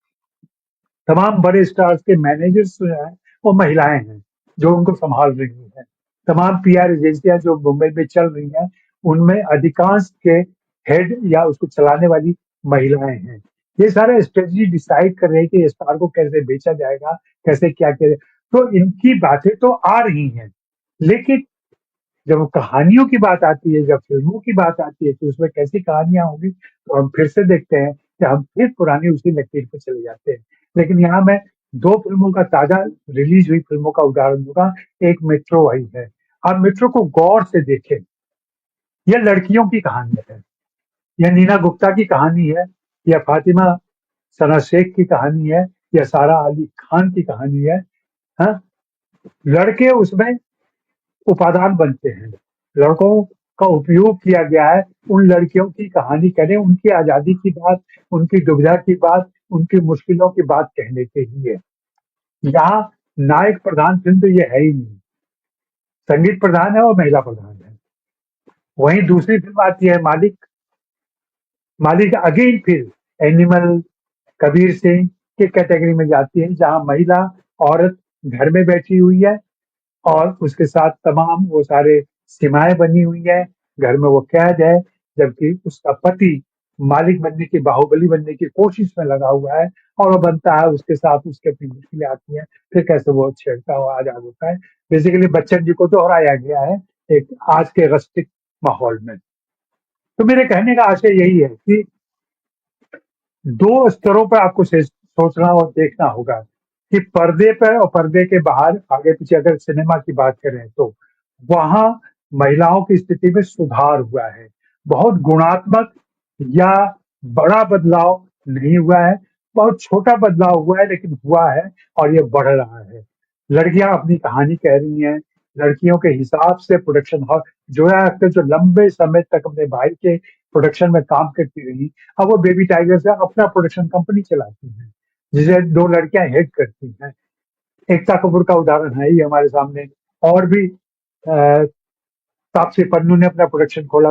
तमाम बड़े स्टार्स के मैनेजर्स जो हैं वो महिलाएं हैं जो उनको संभाल रही हैं। तमाम पीआर एजेंसियां जो मुंबई में चल रही हैं, उनमें अधिकांश के हेड या उसको चलाने वाली महिलाएं हैं। ये सारा स्ट्रेटजी डिसाइड कर रहे हैं कि स्टार को कैसे बेचा जाएगा, कैसे क्या किया। तो इनकी बातें तो आ रही हैं, लेकिन जब कहानियों की बात आती है, जब फिल्मों की बात आती है, तो उसमें कैसी कहानियां होंगी, तो हम फिर से देखते हैं कि हम फिर पुरानी उसी लकीर पर चले जाते हैं। लेकिन यहाँ मैं दो फिल्मों का ताजा रिलीज हुई फिल्मों का उदाहरण दूंगा। एक मेट्रो वही है। आप मेट्रो को गौर से देखें, यह लड़कियों की कहानी है, यह नीना गुप्ता की कहानी है, यह फातिमा सना शेख की कहानी है, यह सारा अली खान की कहानी है। हाँ? लड़के उसमें उपादान बनते हैं, लड़कों का उपयोग किया गया है उन लड़कियों की कहानी कहने, उनकी आजादी की बात, उनकी दुविधा की बात, उनकी मुश्किलों की बात कहने के लिए। यहाँ नायक प्रधान फिल्म तो ये है ही नहीं, संगीत प्रधान है और महिला प्रधान है। वहीं दूसरी फिल्म आती है मालिक। मालिक अगेन फिर एनिमल, कबीर सिंह के कैटेगरी में जाती है, जहाँ महिला औरत घर में बैठी हुई है और उसके साथ तमाम वो सारे सीमाएं बनी हुई है, घर में वो कैद है, जबकि उसका पति मालिक बनने की, बाहुबली बनने की कोशिश में लगा हुआ है, और वो बनता है, उसके साथ उसके अपनी मुश्किलें आती हैं, फिर कैसे वो छेड़ता हुआ आजाद होता है। बेसिकली बच्चन जी को दोहराया गया है एक आज के रस्टिक माहौल में। तो मेरे कहने का आशय यही है कि दो स्तरों पर आपको सोचना और देखना होगा कि पर्दे पर और पर्दे के बाहर, आगे पीछे अगर सिनेमा की बात करें तो वहां महिलाओं की स्थिति में सुधार हुआ है। बहुत गुणात्मक या बड़ा बदलाव नहीं हुआ है, बहुत छोटा बदलाव हुआ है, लेकिन हुआ है और ये बढ़ रहा है। लड़कियां अपनी कहानी कह रही हैं, लड़कियों के हिसाब से प्रोडक्शन हाउस, जोया अख्तर जो लंबे समय तक अपने भाई के प्रोडक्शन में काम करती रही, अब वो बेबी टाइगर से अपना प्रोडक्शन कंपनी चलाती हैं, जिसे दो लड़कियां हेड करती हैं। एकता कपूर का उदाहरण है ये हमारे सामने। और भी तापसी पन्नू ने अपना प्रोडक्शन खोला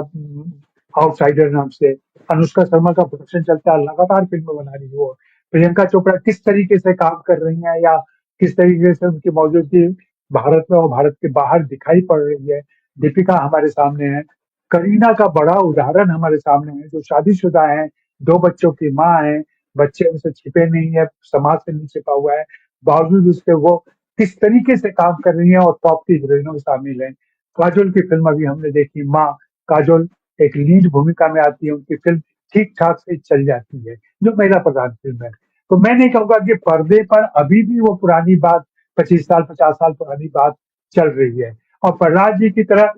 आउटसाइडर नाम से। अनुष्का शर्मा का प्रोडक्शन चलता है, लगातार फिल्म बना रही है वो। प्रियंका चोपड़ा किस तरीके से काम कर रही हैं, या किस तरीके से उनकी मौजूदगी भारत में और भारत के बाहर दिखाई पड़ रही है। दीपिका हमारे सामने है। करीना का बड़ा उदाहरण हमारे सामने है, जो शादीशुदा है, दो बच्चों की माँ है, बच्चे उनसे छिपे नहीं है, समाज से नहीं छिपा हुआ है, बावजूद उसके वो किस तरीके से काम कर रही है और टॉप की हीरोइनों में शामिल है। काजोल की फिल्म अभी हमने देखी माँ। काजोल एक लीड भूमिका में आती है, उनकी फिल्म ठीक ठाक से चल जाती है, जो महिला प्रधान फिल्म है। तो मैं नहीं कहूंगा कि पर्दे पर अभी भी वो पुरानी बात, 25 साल 50 साल पुरानी बात चल रही है। और प्रहलाद जी की तरह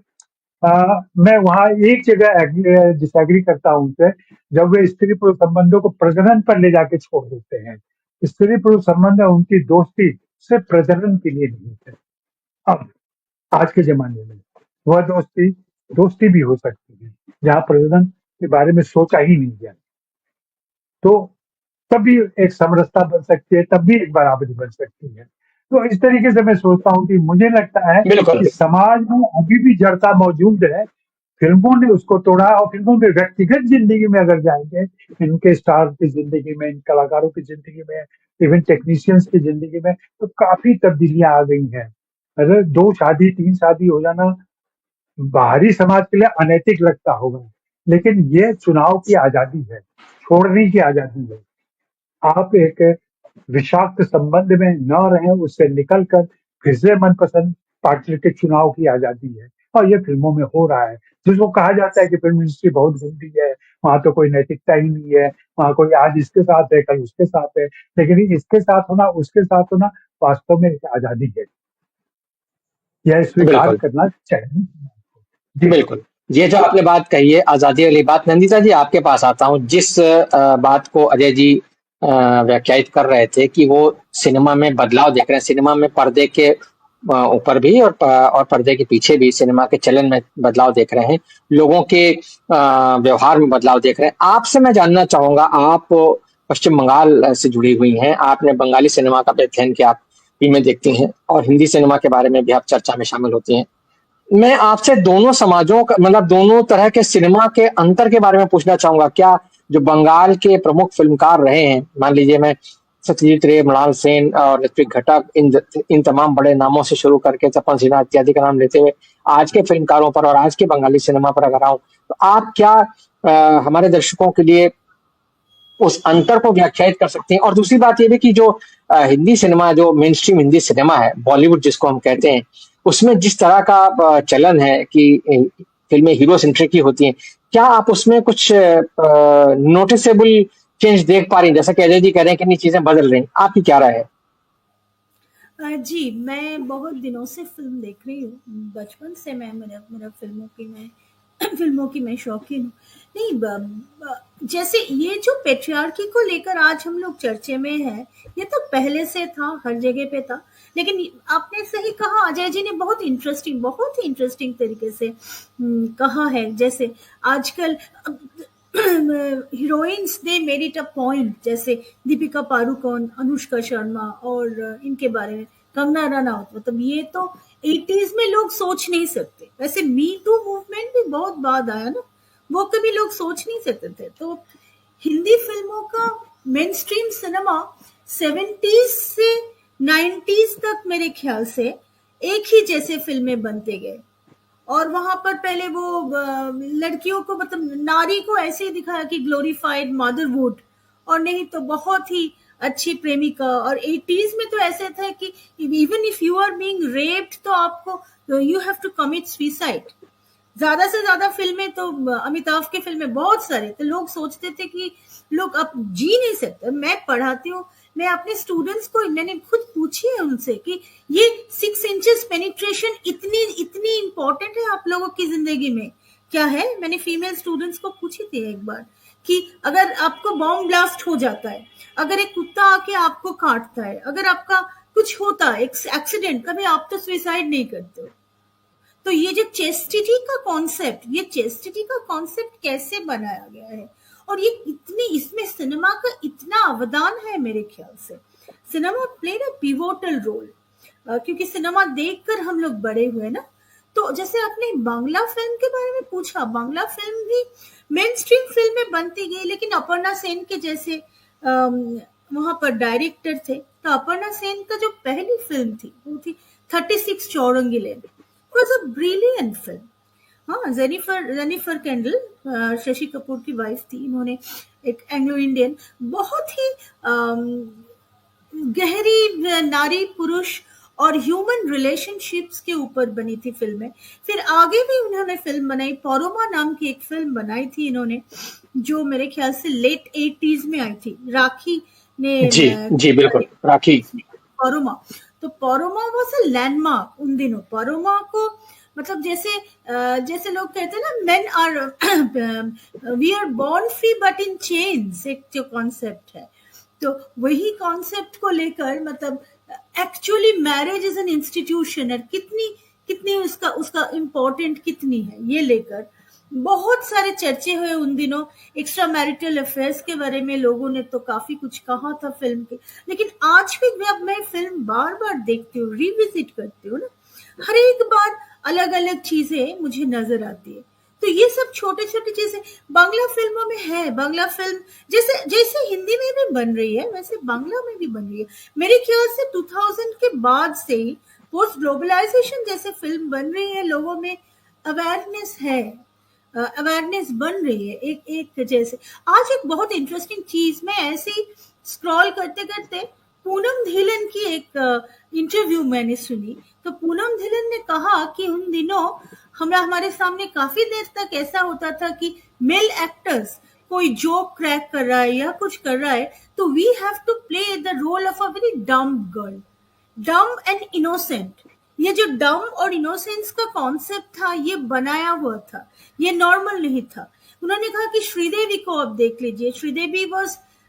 मैं वहाँ एक जगह डिसएग्री करता हूँ उनसे, जब वे स्त्री पुरुष संबंधों को प्रजनन पर ले जाके छोड़ देते हैं। स्त्री पुरुष संबंध और उनकी दोस्ती सिर्फ प्रजनन के लिए नहीं है। अब आज के जमाने में वह दोस्ती दोस्ती भी हो सकती है जहाँ प्रजनन के बारे में सोचा ही नहीं गया, तो तब भी एक समरसता बन सकती है, तब भी एक बराबरी बन सकती है। तो इस तरीके से मैं सोचता हूँ कि मुझे लगता है बिल्कुल कि समाज में अभी भी जड़ता मौजूद है। फिल्मों ने उसको तोड़ा, और फिल्मों में व्यक्तिगत जिंदगी में अगर जाएंगे, इनके स्टार की जिंदगी में, इन कलाकारों की जिंदगी में, इवन टेक्नीशियंस की जिंदगी में, तो काफी तब्दीलियां आ गई हैं। अगर 2 शादी 3 शादी हो जाना बाहरी समाज के लिए अनैतिक लगता होगा, लेकिन ये चुनाव की आजादी है, छोड़ने की आजादी है। आप एक विषाक्त संबंध में न रहें, उससे निकलकर फिर से मनपसंद पार्टनर के चुनाव की आजादी है। और ये फिल्मों में हो रहा है, जिसको कहा जाता है कि फिल्म इंडस्ट्री बहुत गंदी है, वहां तो कोई नैतिकता ही नहीं है, वहां कोई आज इसके साथ है कल उसके साथ है। लेकिन इसके साथ होना उसके साथ होना वास्तव में एक आजादी है, यह स्वीकार बिल्कुल करना चाहिए। जी बिल्कुल। ये जो आपने बात कही है आजादी वाली बात, नंदिता जी आपके पास आता हूँ। जिस बात को अजय जी व्याख्यायित कर रहे थे कि वो सिनेमा में बदलाव देख रहे हैं, सिनेमा में पर्दे के ऊपर भी और पर्दे के पीछे भी सिनेमा के चलन में बदलाव देख रहे हैं, लोगों के व्यवहार में बदलाव देख रहे हैं। आपसे मैं जानना चाहूंगा, आप पश्चिम बंगाल से जुड़ी हुई हैं, आपने बंगाली सिनेमा का भी अध्ययन किया, आप फिल्में देखती हैं और हिंदी सिनेमा के बारे में भी आप चर्चा में शामिल होती हैं। मैं आपसे दोनों समाजों का मतलब दोनों तरह के सिनेमा के अंतर के बारे में पूछना चाहूंगा। क्या जो बंगाल के प्रमुख फिल्मकार रहे हैं, मान लीजिए मैं सत्यजीत रे, मृणाल सेन और ऋत्विक घटक, इन तमाम बड़े नामों से शुरू करके तपन सिन्हा इत्यादि का नाम लेते हुए आज के फिल्मकारों पर और आज के बंगाली सिनेमा पर अगर आऊं, तो आप क्या हमारे दर्शकों के लिए उस अंतर को व्याख्यायित कर सकते हैं? और दूसरी बात ये भी कि जो हिंदी सिनेमा, जो मेन स्ट्रीम हिंदी सिनेमा है, बॉलीवुड जिसको हम कहते हैं, उसमें जिस तरह का चलन है कि फिल्में हीरो सेंट्रिक की होती हैं, क्या आप उसमें कुछ नोटिसेबल चेंज देख पा रही हैं? जैसा कि अजय जी कह रहे हैं कि नहीं चीजें बदल रही, आपकी क्या राय है? जी, मैं बहुत दिनों से फ़िल्म देख रही हूँ। बचपन से मेरा मेरा फ़िल्मों की मैं शौकीन हूँ। नहीं जैसे ये जो पेट्रियार्की को लेकर आज हम लोग चर्चे में हैं, ये तो पहले से था, हर जगह पे था। लेकिन आपने सही कहा, अजय जी ने बहुत ही इंटरेस्टिंग तरीके से कहा है। जैसे आजकल heroines they made it a point, जैसे दीपिका पादुकोण, अनुष्का शर्मा और इनके बारे में कंगना रनौत, मतलब ये तो 80s में लोग सोच नहीं सकते। वैसे मी टू मूवमेंट भी बहुत बाद आया ना, वो कभी लोग सोच नहीं सकते थे। तो हिंदी फिल्मों का मेन स्ट्रीम सिनेमा 70s से 90s तक मेरे ख्याल से एक ही जैसे फिल्में बनते गए। और वहां पर पहले वो लड़कियों को, मतलब नारी को ऐसे ही दिखाया कि ग्लोरीफाइड मदरवुड, और नहीं तो बहुत ही अच्छी प्रेमिका। और 80s में तो ऐसे था कि even if you are being raped तो आपको you have to commit suicide. ज्यादा से ज्यादा फिल्में तो अमिताभ की फिल्में बहुत सारे, तो लोग सोचते थे कि लोग अब जी नहीं सकते। मैं पढ़ाती हूँ, मैं अपने स्टूडेंट्स को, मैंने खुद पूछी है उनसे कि ये 6 इंचेस पेनिट्रेशन इतनी इंपॉर्टेंट है आप लोगों की जिंदगी में क्या है। मैंने फीमेल स्टूडेंट्स को पूछी थी एक बार कि अगर आपको बॉम्ब ब्लास्ट हो जाता है, अगर एक कुत्ता आके आपको काटता है, अगर आपका कुछ होता है एक्सीडेंट, कभी आप तो सुसाइड नहीं करते हो। तो ये जो चेस्टिटी का कॉन्सेप्ट कैसे बनाया गया है, और ये इसमें सिनेमा का इतना अवदान है मेरे ख्याल से। Cinema played a pivotal role, क्योंकि सिनेमा देखकर हम लोग बड़े हुए ना। तो जैसे आपने बांग्ला फिल्म के बारे में पूछा, बांग्ला फिल्म भी मेन स्ट्रीम फिल्म में बनती गई, लेकिन अपर्णा सेन के जैसे वहां पर डायरेक्टर थे। तो अपर्णा सेन का जो पहली फिल्म थी वो थी 36 चौरंगी लेन, was a brilliant film। हाँ, जेनिफर कैंडल शशि कपूर की वाइफ थी। इन्होंने एक एंग्लो इंडियन, बहुत ही गहरी नारी पुरुष और ह्यूमन रिलेशनशिप्स के ऊपर बनी थी फिल्में। फिर आगे भी उन्होंने फिल्म बनाई, परोमा नाम की एक फिल्म बनाई थी इन्होंने, जो मेरे ख्याल से लेट 80s में आई थी। राखी ने जी बिल्कुल, राखी, परोमा। तो परोमा वॉज अ लैंडमार्क उन दिनों। परोमा को मतलब जैसे लोग कहते हैं ना, men are we are born free but in chains, एक जो कॉन्सेप्ट है, तो वही कॉन्सेप्ट को लेकर, मतलब actually marriage is an institution, और कितनी उसका इम्पोर्टेंट कितनी है, ये लेकर बहुत सारे चर्चे हुए उन दिनों। एक्स्ट्रा मैरिटल अफेयर्स के बारे में लोगों ने तो काफी कुछ कहा था फिल्म के। लेकिन आज भी जब मैं फिल्म बार बार देखती हूँ, रिविजिट करती हूँ ना, हर एक बार अलग अलग चीजें मुझे नजर आती है। तो ये सब छोटे छोटे चीजें बांग्ला फिल्मों में है। बांग्ला फिल्म जैसे हिंदी में भी बन रही है, वैसे बांग्ला में भी बन रही है। मेरे ख्याल से 2000 के बाद से ही पोस्ट ग्लोबलाइजेशन जैसे फिल्म बन रही है, लोगों में अवेयरनेस है, अवेयरनेस बन रही है। एक जैसे आज एक बहुत इंटरेस्टिंग चीज, मैं ऐसे ही स्क्रॉल करते करते पूनम धीलन की एक इंटरव्यू मैंने सुनी। तो पूनम धिलन ने कहा कि उन दिनों हमारे सामने काफी देर तक ऐसा होता था कि मेल एक्टर्स कोई जोक क्रैक कर रहा है या कुछ कर रहा है तो we have to play the role of a very dumb girl, dumb and innocent. ये जो डम और इनोसेंस का कॉन्सेप्ट था ये बनाया हुआ था, ये नॉर्मल नहीं था। उन्होंने कहा कि श्रीदेवी को आप देख लीजिए, Sridevi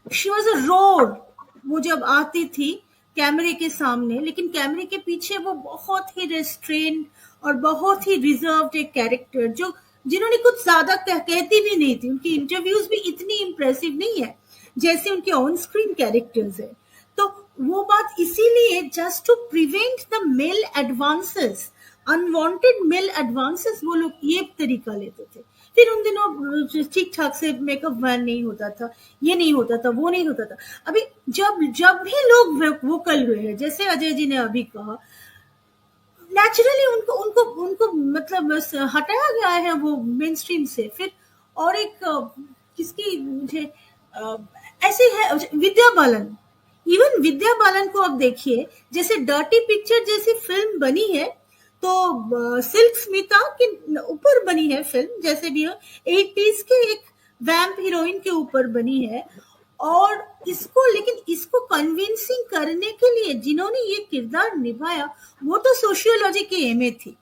she was a roar, वो जब आती थी कैमरे के सामने, लेकिन कैमरे के पीछे वो बहुत ही रेस्ट्रेन और बहुत ही रिजर्व्ड एक कैरेक्टर, जो जिन्होंने कुछ ज्यादा कहती भी नहीं थी, उनकी इंटरव्यूज भी इतनी इम्प्रेसिव नहीं है जैसे उनके ऑन स्क्रीन कैरेक्टर्स है। तो वो बात इसीलिए just to prevent the male advances, unwanted male advances, वो लोग ये तरीका लेते थे। फिर उन दिनों ठीक ठाक से मेकअप वैन नहीं होता था, ये नहीं होता था, वो नहीं होता था। अभी जब भी लोग वोकल हुए हैं, जैसे अजय जी ने अभी कहा, नेचुरली उनको उनको उनको मतलब हटाया गया है वो मेन स्ट्रीम से। फिर और एक किसकी मुझे ऐसे है विद्या बालन, इवन विद्या बालन को आप देखिए, जैसे डर्टी पिक्चर जैसी फिल्म बनी है तो सिल्क स्मिता के ऊपर बनी है फिल्म, जैसे भी 80s के एक वैम्प हीरोइन के ऊपर बनी है, और लेकिन इसको कन्विंसिंग करने के लिए जिन्होंने ये किरदार निभाया वो तो सोशियोलॉजी के एमए थी,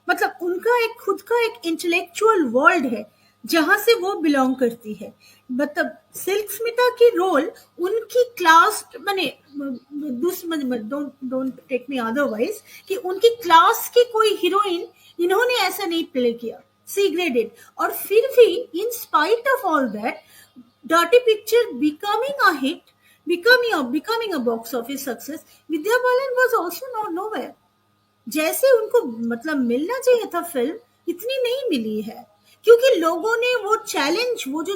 मतलब उनका एक खुद का एक इंटेलेक्चुअल वर्ल्ड है जहां से वो बिलोंग करती है। मतलब सिल्क स्मिता की रोल उनकी क्लास बने, डोंट टेक मी अदरवाइज, कि उनकी क्लास की कोई हीरोइन इन्होंने ऐसा नहीं प्ले किया, सी ग्रेडेड। और फिर भी in spite of all that, dirty picture becoming a hit, becoming a box office success, Vidya Balan was also nowhere। जैसे उनको मतलब मिलना चाहिए था फिल्म, इतनी नहीं मिली है, क्योंकि लोगों ने वो जो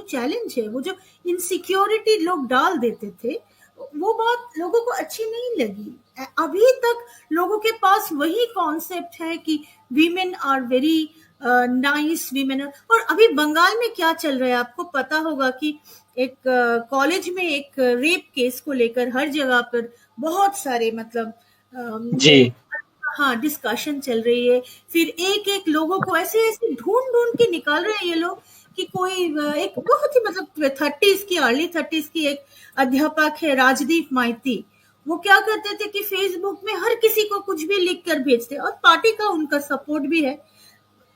चैलेंज है, वो जो इनसिक्योरिटी लोग डाल देते थे, वो बात लोगों को अच्छी नहीं लगी। अभी तक लोगों के पास वही कॉन्सेप्ट है कि women are very nice women. और अभी बंगाल में क्या चल रहा है आपको पता होगा कि एक कॉलेज में एक रेप केस को लेकर हर जगह पर बहुत सारे मतलब जी हाँ डिस्कशन चल रही है। फिर एक लोगों को ऐसे ढूंढ के निकाल रहे हैं ये लोग कि कोई एक बहुत ही मतलब 30s की अर्ली 30s की एक अध्यापक है राजदीप माइती, वो क्या करते थे कि फेसबुक में हर किसी को कुछ भी लिख कर भेजते, और पार्टी का उनका सपोर्ट भी है।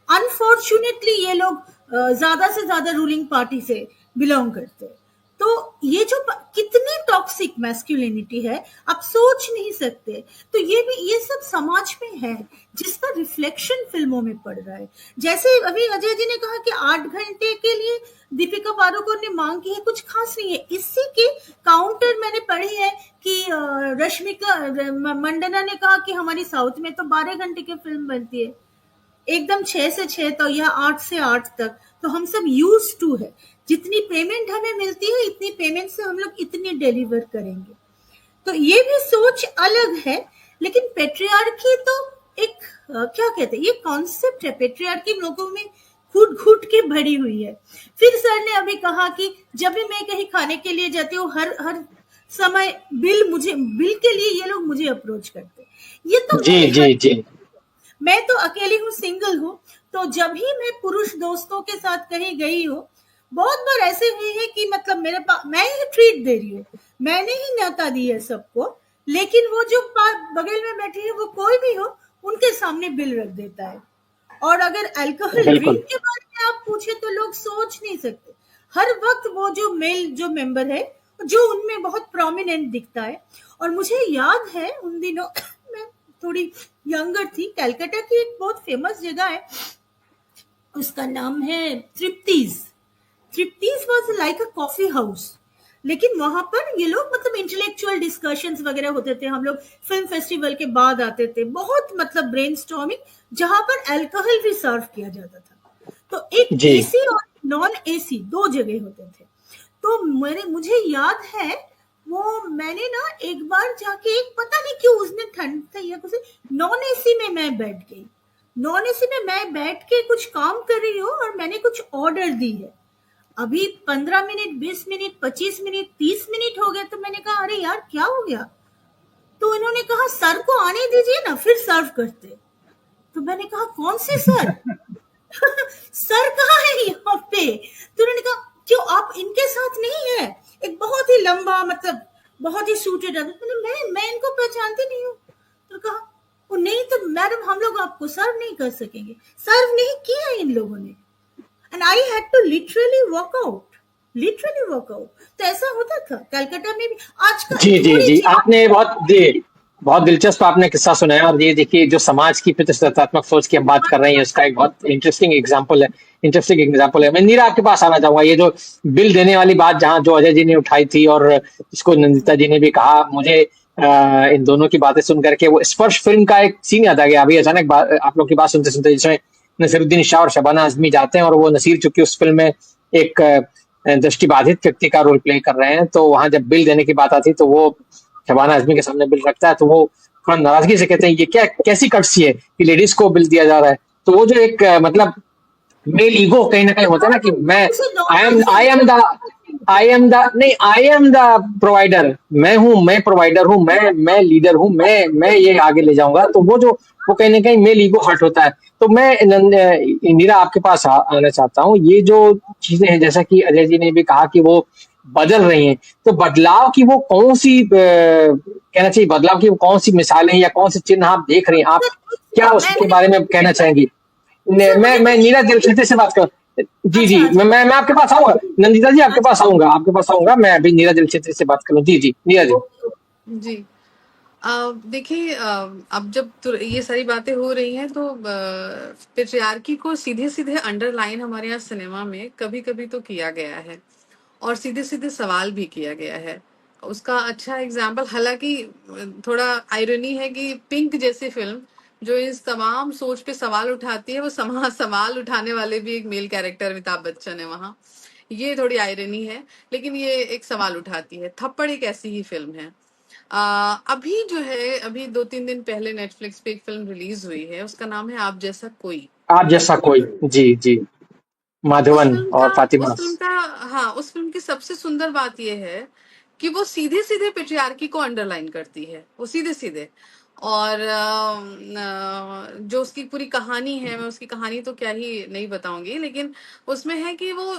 अनफॉर्चुनेटली ये लोग ज्यादा से ज्यादा रूलिंग पार्टी से बिलोंग करते हैं। तो ये जो कितनी टॉक्सिक मैस्कुलिनिटी है आप सोच नहीं सकते। तो ये सब समाज में है जिसका रिफ्लेक्शन फिल्मों में पड़ रहा है। जैसे अभी अजय जी ने कहा कि 8 घंटे के लिए दीपिका पादुकोण ने मांग की है, कुछ खास नहीं है। इसी के काउंटर मैंने पढ़ी है कि रश्मिका मंडना ने कहा कि हमारी साउथ में तो 12 घंटे की फिल्म बनती है, एकदम 6 से 6 तो या 8 से 8 तक, तो हम सब यूज टू है, जितनी पेमेंट हमें मिलती है इतनी पेमेंट से हम लोग इतनी डिलीवर करेंगे। तो ये भी सोच अलग है, लेकिन पेट्रियार्की तो एक क्या कहते हैं, ये कॉन्सेप्ट है, पेट्रियार्की लोगों में घुट के भरी हुई है। फिर सर ने अभी कहा कि जब भी मैं कहीं खाने के लिए जाती हूँ हर समय बिल के लिए ये लोग मुझे अप्रोच करते। ये तो जी मैं तो अकेली हूँ, सिंगल हूँ, तो जब ही मैं पुरुष दोस्तों के साथ कहीं गई हूँ, बहुत बार ऐसे हुई है कि मतलब मेरे पास मैं ही ट्रीट दे रही हूँ, मैंने ही न्योता दी है सबको, लेकिन वो जो बगल में बैठी है वो कोई भी हो, उनके सामने बिल रख देता है। और अगर अल्कोहल ड्रिंक के बारे में आप पूछे तो लोग सोच नहीं सकते, हर वक्त वो जो मेल जो मेंबर है जो उनमें बहुत प्रोमिनेंट दिखता है। और मुझे याद है उन दिनों मैं थोड़ी यंगर थी, कलकत्ता की एक बहुत फेमस जगह है, उसका नाम है Trupti's was like a coffee house, लेकिन वहां पर ये लोग मतलब इंटेलेक्चुअल डिस्कशंस वगैरह होते थे, हम लोग फिल्म फेस्टिवल के बाद आते थे, बहुत मतलब ब्रेनस्टॉर्मिंग, जहां पर अल्कोहल भी सर्व किया जाता था। तो एक एसी और नॉन एसी 2 जगह होते थे। तो मुझे याद है वो मैंने ना एक बार जाके, एक पता नहीं क्यों उसने ठंड था या कुछ, नॉन एसी में मैं बैठ गई, नॉन एसी में मैं बैठ के कुछ काम कर रही हूँ और मैंने कुछ ऑर्डर दी है। अभी 15 मिनट 20 मिनट 25 मिनट 30 मिनट हो गए, तो मैंने कहा अरे यार क्या हो गया, तो तो इन्होंने कहा सर को आने दीजिए ना, फिर सर्व करते। तो मैंने कहा कौन से सर? सर कहाँ है यहाँ पे? तो उन्होंने कहा क्यों आप इनके साथ नहीं है? एक बहुत ही लंबा, मतलब बहुत ही सूटेड आदमी। मैं इनको पहचानती नहीं हूँ। तो कहा वो नहीं तो मैडम हम लोग आपको सर्व नहीं कर सकेंगे। सर्व नहीं किया इन लोगों ने, and I had to literally walk out. तो ऐसा होता था कलकत्ता में भी। आज का जी जी थोड़ी जी, चीज आपने बहुत दिलचस्प आपने किस्सा सुनाया। और ये देखिए, जो समाज की प्रतिस्पर्धात्मक सोच की हम बात कर रहे हैं, उसका एक बहुत इंटरेस्टिंग एग्जाम्पल है। मैं नीरा आपके पास आना चाहूंगा। ये जो बिल देने वाली बात, जहाँ जो अजय जी ने उठाई थी और इसको नंदिता जी ने भी कहा, मुझे इन दोनों की बातें सुन करके वो स्पर्श फिल्म का एक सीन याद आ गया अभी अचानक, आप लोग की बात सुनते सुनते, जिसमें नसीरुद्दीन शाह और शबाना आजमी जाते हैं और वो नसीर, चूंकि उस फिल्म में एक दृष्टिबाधित व्यक्ति का रोल प्ले कर रहे हैं, तो वहां जब बिल देने की बात आती तो वो शबाना आजमी के सामने बिल रखता है, तो वो थोड़ा नाराजगी से कहते हैं, ये क्या कैसी कटसी है कि लेडीज को बिल दिया जा रहा है। तो वो जो एक मतलब मेल ईगो कहीं ना कहीं होता है ना, कि मैं आई एम द प्रोवाइडर, मैं प्रोवाइडर हूँ, मैं लीडर हूँ, मैं ये आगे ले जाऊंगा। तो वो कहीं ना कहीं मेल ईगो हर्ट होता है। तो मैं नीरा आपके पास आना चाहता हूँ। ये जो चीजें हैं, जैसा कि अजय जी ने भी कहा कि वो बदल रही हैं, तो बदलाव की वो कौन सी कहना चाहिए, बदलाव की वो कौन सी मिसालें या कौन से चिन्ह आप देख रही हैं? आप क्या उसके बारे में कहना चाहेंगी? मैं नीरज दिलचस्पी से बात कर। जी जी, मैं आपके पास आऊंगा, नंदिता जी आपके पास आऊंगा। मैं अभी नीरज दिलचस्पी से बात करूँ। जी जी, नीरज जी। जी। देखिए, अब जब ये सारी बातें हो रही हैं तो पेट्रियार्की को सीधे सीधे अंडरलाइन हमारे यहाँ सिनेमा में कभी कभी तो किया गया है, और सीधे सीधे सवाल भी किया गया है। उसका अच्छा एग्जाम्पल, हालांकि थोड़ा आयरनी है कि पिंक जैसी फिल्म जो इस तमाम सोच पे सवाल उठाती है, वो सवाल उठाने वाले भी एक मेल कैरेक्टर अमिताभ बच्चन है वहाँ। ये थोड़ी आयरनी है, लेकिन ये एक सवाल उठाती है। थप्पड़ एक ऐसी ही फिल्म है। अभी जो है, अभी 2-3 दिन पहले नेटफ्लिक्स पे एक फिल्म रिलीज हुई है, उसका नाम है आप जैसा कोई। आप जैसा कोई, जी जी, उस माधवन फिल्म का और फातिमा। उस फिल्म का हाँ, उस फिल्म की सबसे सुंदर बात यह है कि वो सीधे सीधे पेट्रियार्की को अंडरलाइन करती है, वो सीधे सीधे। और जो उसकी पूरी कहानी है, मैं उसकी कहानी तो क्या ही नहीं बताऊंगी, लेकिन उसमें है कि वो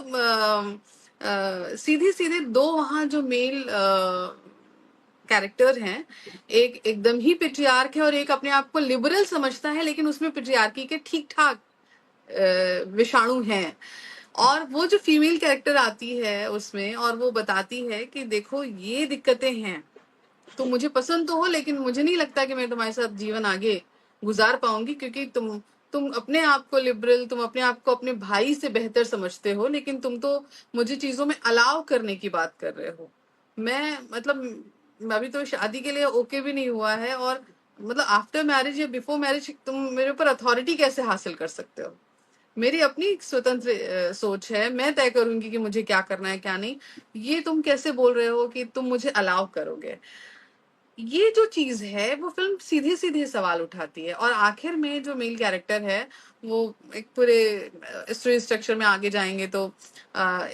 सीधे सीधे दो वहाँ जो मेल कैरेक्टर हैं, एक एकदम ही पेट्रियार्क है और एक अपने आप को लिबरल समझता है, लेकिन उसमें पेट्रियार्की के ठीक ठाक विषाणु हैं। और वो जो फीमेल कैरेक्टर आती है उसमें, और वो बताती है कि देखो ये दिक्कतें हैं, तुम मुझे पसंद तो हो, लेकिन मुझे नहीं लगता कि मैं तुम्हारे साथ जीवन आगे गुजार पाऊंगी, क्योंकि तुम अपने आप को लिबरल, तुम अपने आप को अपने भाई से बेहतर समझते हो, लेकिन तुम तो मुझे चीजों में अलाव करने की बात कर रहे हो। मैं मतलब अभी तो शादी के लिए ओके भी नहीं हुआ है, और मतलब आफ्टर मैरिज या बिफोर मैरिज तुम मेरे ऊपर अथॉरिटी कैसे हासिल कर सकते हो? मेरी अपनी एक स्वतंत्र सोच है, मैं तय करूंगी कि मुझे क्या करना है क्या नहीं। ये तुम कैसे बोल रहे हो कि तुम मुझे अलाउ करोगे? ये जो चीज है वो फिल्म सीधे सीधे सवाल उठाती है, और आखिर में जो मेल कैरेक्टर है वो एक पूरे स्टोरी स्ट्रक्चर में आगे जाएंगे तो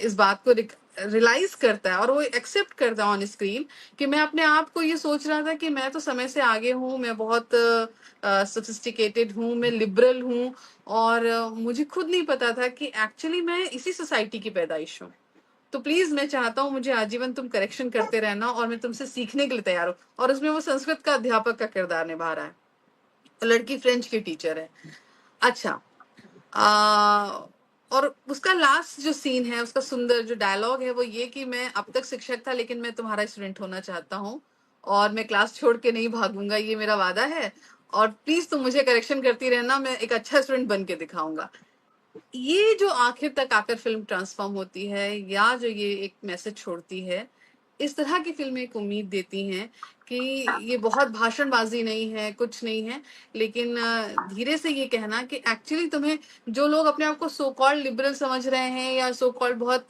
इस बात को रियलाइज करता है और वो एक्सेप्ट करता है ऑन स्क्रीन कि मैं अपने आप को ये सोच रहा था कि मैं तो समय से आगे हूँ, मैं बहुत सोफिस्टिकेटेड हूँ, मैं लिबरल हूँ, और मुझे खुद नहीं पता था कि एक्चुअली मैं इसी सोसाइटी की पैदाइश हूँ। तो प्लीज मैं चाहता हूँ मुझे आजीवन तुम करेक्शन करते रहना, और मैं तुमसे सीखने के लिए तैयार हूँ। और उसमें वो संस्कृत का अध्यापक का किरदार निभा रहा है, तो लड़की फ्रेंच की टीचर है। अच्छा, और उसका लास्ट जो सीन है, उसका सुंदर जो डायलॉग है वो ये कि मैं अब तक शिक्षक था, लेकिन मैं तुम्हारा स्टूडेंट होना चाहता हूँ, और मैं क्लास छोड़ के नहीं भागूंगा, ये मेरा वादा है, और प्लीज तुम मुझे करेक्शन करती रहना, मैं एक अच्छा स्टूडेंट बन के दिखाऊंगा। ये जो आखिर तक आकर फिल्म ट्रांसफॉर्म होती है, या जो ये एक मैसेज छोड़ती है, इस तरह की फिल्में एक उम्मीद देती हैं कि ये बहुत भाषणबाजी नहीं है, कुछ नहीं है, लेकिन धीरे से ये कहना कि एक्चुअली तुम्हें, जो लोग अपने आप को सो कॉल्ड लिबरल समझ रहे हैं या सो कॉल्ड बहुत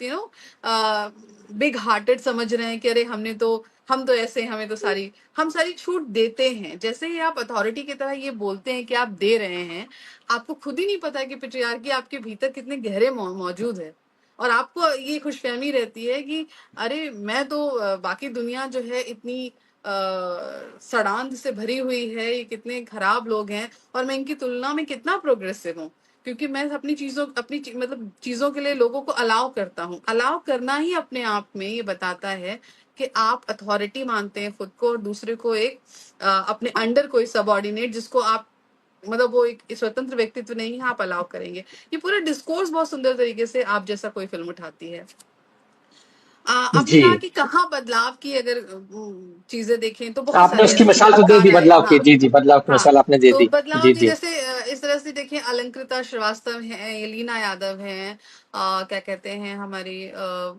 बिग हार्टेड समझ रहे हैं कि अरे हम तो ऐसे हैं, हम सारी छूट देते हैं। जैसे ही आप अथॉरिटी की तरह ये बोलते हैं कि आप दे रहे हैं, आपको खुद ही नहीं पता है कि पेट्रियार्की आपके भीतर कितने गहरे मौजूद है, और आपको ये खुशफहमी रहती है कि अरे मैं तो बाकी दुनिया जो है इतनी सड़ांध से भरी हुई है, ये कितने खराब लोग हैं, और मैं इनकी तुलना में कितना प्रोग्रेसिव हूँ, क्योंकि मैं मतलब चीजों के लिए लोगों को अलाउ करता हूँ। अलाउ करना ही अपने आप में ये बताता है कि आप अथॉरिटी मानते हैं खुद को, और दूसरे को एक अपने अंडर कोई सबऑर्डिनेट, जिसको आप मतलब वो एक स्वतंत्र व्यक्तित्व नहीं है, आप अलाउ करेंगे। ये पूरा डिस्कोर्स बहुत सुंदर तरीके से आप जैसा कोई फिल्म उठाती है। आपने जी, कहा कि कहाँ बदलाव की अगर चीजें देखें तो बहुत आपने सारी उसकी ऐसी मिसाल तो दे होता दी है। बदलाव की। हाँ, जी, जी, बदलाव की हाँ। मिसाल आपने दे तो दी। बदलाव जी, की जी। जैसे इस तरह से देखें, अलंकृता श्रीवास्तव है, एलिना यादव है, क्या कहते हैं हमारी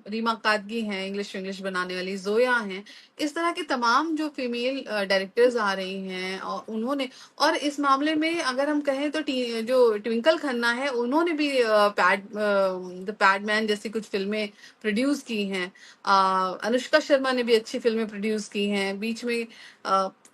रीमा कादगी हैं, इंग्लिश बनाने वाली जोया हैं। इस तरह के तमाम जो फीमेल डायरेक्टर्स आ रही हैं, और उन्होंने, और इस मामले में अगर हम कहें तो जो ट्विंकल खन्ना है, उन्होंने भी द पैडमैन जैसी कुछ फिल्में प्रोड्यूस की हैं। अनुष्का शर्मा ने भी अच्छी फिल्में प्रोड्यूस की हैं बीच में।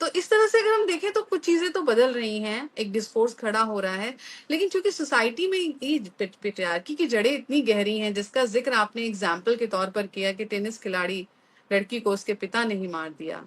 तो इस तरह से अगर हम देखें तो कुछ चीजें तो बदल रही हैं, एक डिस्कोर्स खड़ा हो रहा है। लेकिन चूंकि सोसाइटी में ये पेट्रियार्की की जड़ें इतनी गहरी हैं, जिसका जिक्र आपने एग्जाम्पल के तौर पर किया कि टेनिस खिलाड़ी लड़की को उसके पिता ने ही मार दिया।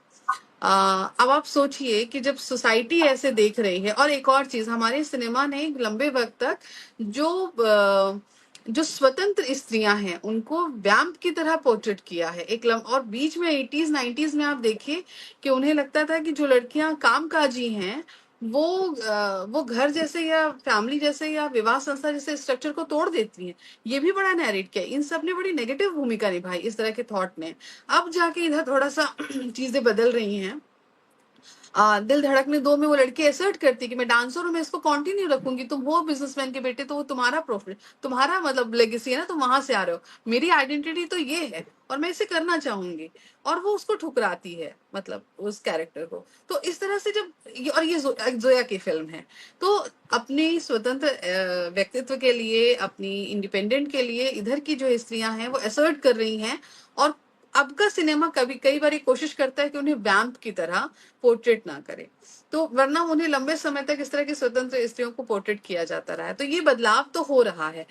अब आप सोचिए कि जब सोसाइटी ऐसे देख रही है, और एक और चीज, हमारे सिनेमा ने एक लंबे वक्त तक जो स्वतंत्र स्त्रियां हैं उनको वैम्प की तरह पोर्ट्रेट किया है और बीच में 80s 90s में आप देखिए कि उन्हें लगता था कि जो लड़कियां कामकाजी हैं वो घर जैसे या फैमिली जैसे या विवाह संस्था जैसे स्ट्रक्चर को तोड़ देती हैं। ये भी बड़ा नैरेट किया, इन सब ने बड़ी नेगेटिव भूमिका निभाई इस तरह के थॉट ने। अब जाके इधर थोड़ा सा चीजें बदल रही हैं। दिल धड़कने दो में वो लड़की असर्ट करती कि मैं डांसर हूँ, मैं इसको कंटिन्यू रखूंगी, तुम हो बिजनेसमैन के बेटे तो वो तुम्हारा प्रॉफिट, तुम्हारा मतलब लेगेसी है ना, तुम वहां से आ रहे हो, मेरी आइडेंटिटी तो ये है और मैं इसे करना चाहूंगी। और वो उसको ठुकराती है, मतलब उस कैरेक्टर को। तो इस तरह से और ये जोया की फिल्म है, तो अपने स्वतंत्र व्यक्तित्व के लिए, अपनी इंडिपेंडेंट के लिए इधर की जो स्त्रियां हैं वो असर्ट कर रही हैं। और अब का सिनेमा कई बार कोशिश करता है कि उन्हें वैम्प की तरह पोर्ट्रेट ना करे, तो वरना उन्हें लंबे समय तक इस तरह की स्वतंत्र स्त्रियों को पोर्ट्रेट किया जाता रहा है। तो ये बदलाव तो हो रहा है।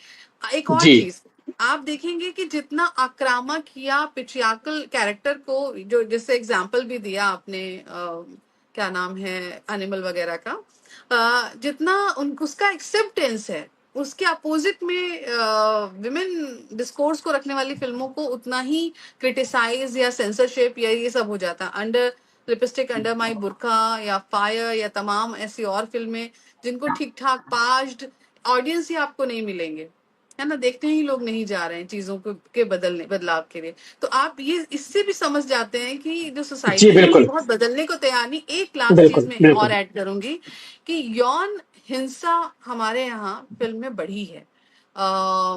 एक और जी, चीज आप देखेंगे कि जितना आक्रामक या पिट्रियार्कल कैरेक्टर को, जो जिससे एग्जाम्पल भी दिया आपने, क्या नाम है, एनिमल वगैरह का, जितना उसका एक्सेप्टेंस है, उसके अपोजिट में विमेन डिस्कोर्स को रखने वाली फिल्मों को उतना ही क्रिटिसाइज या सेंसरशिप या ये सब हो जाता। अंडर लिपस्टिक अंडर माई बुरखा या फायर या तमाम ऐसी और फिल्में जिनको ठीक ठाक पास्ड ऑडियंस ही आपको नहीं मिलेंगे, है ना, देखने ही लोग नहीं जा रहे हैं चीजों को के बदलाव के लिए। तो आप ये इससे भी समझ जाते हैं कि जो जी, सोसाइटी है वो बिल्कुल, बहुत बदलने को तैयार नहीं। एक लास्ट चीज बिल्कुल, मैं और बिल्कुल। ऐड करूंगी कि यौन हिंसा हमारे यहाँ फिल्म में बढ़ी है।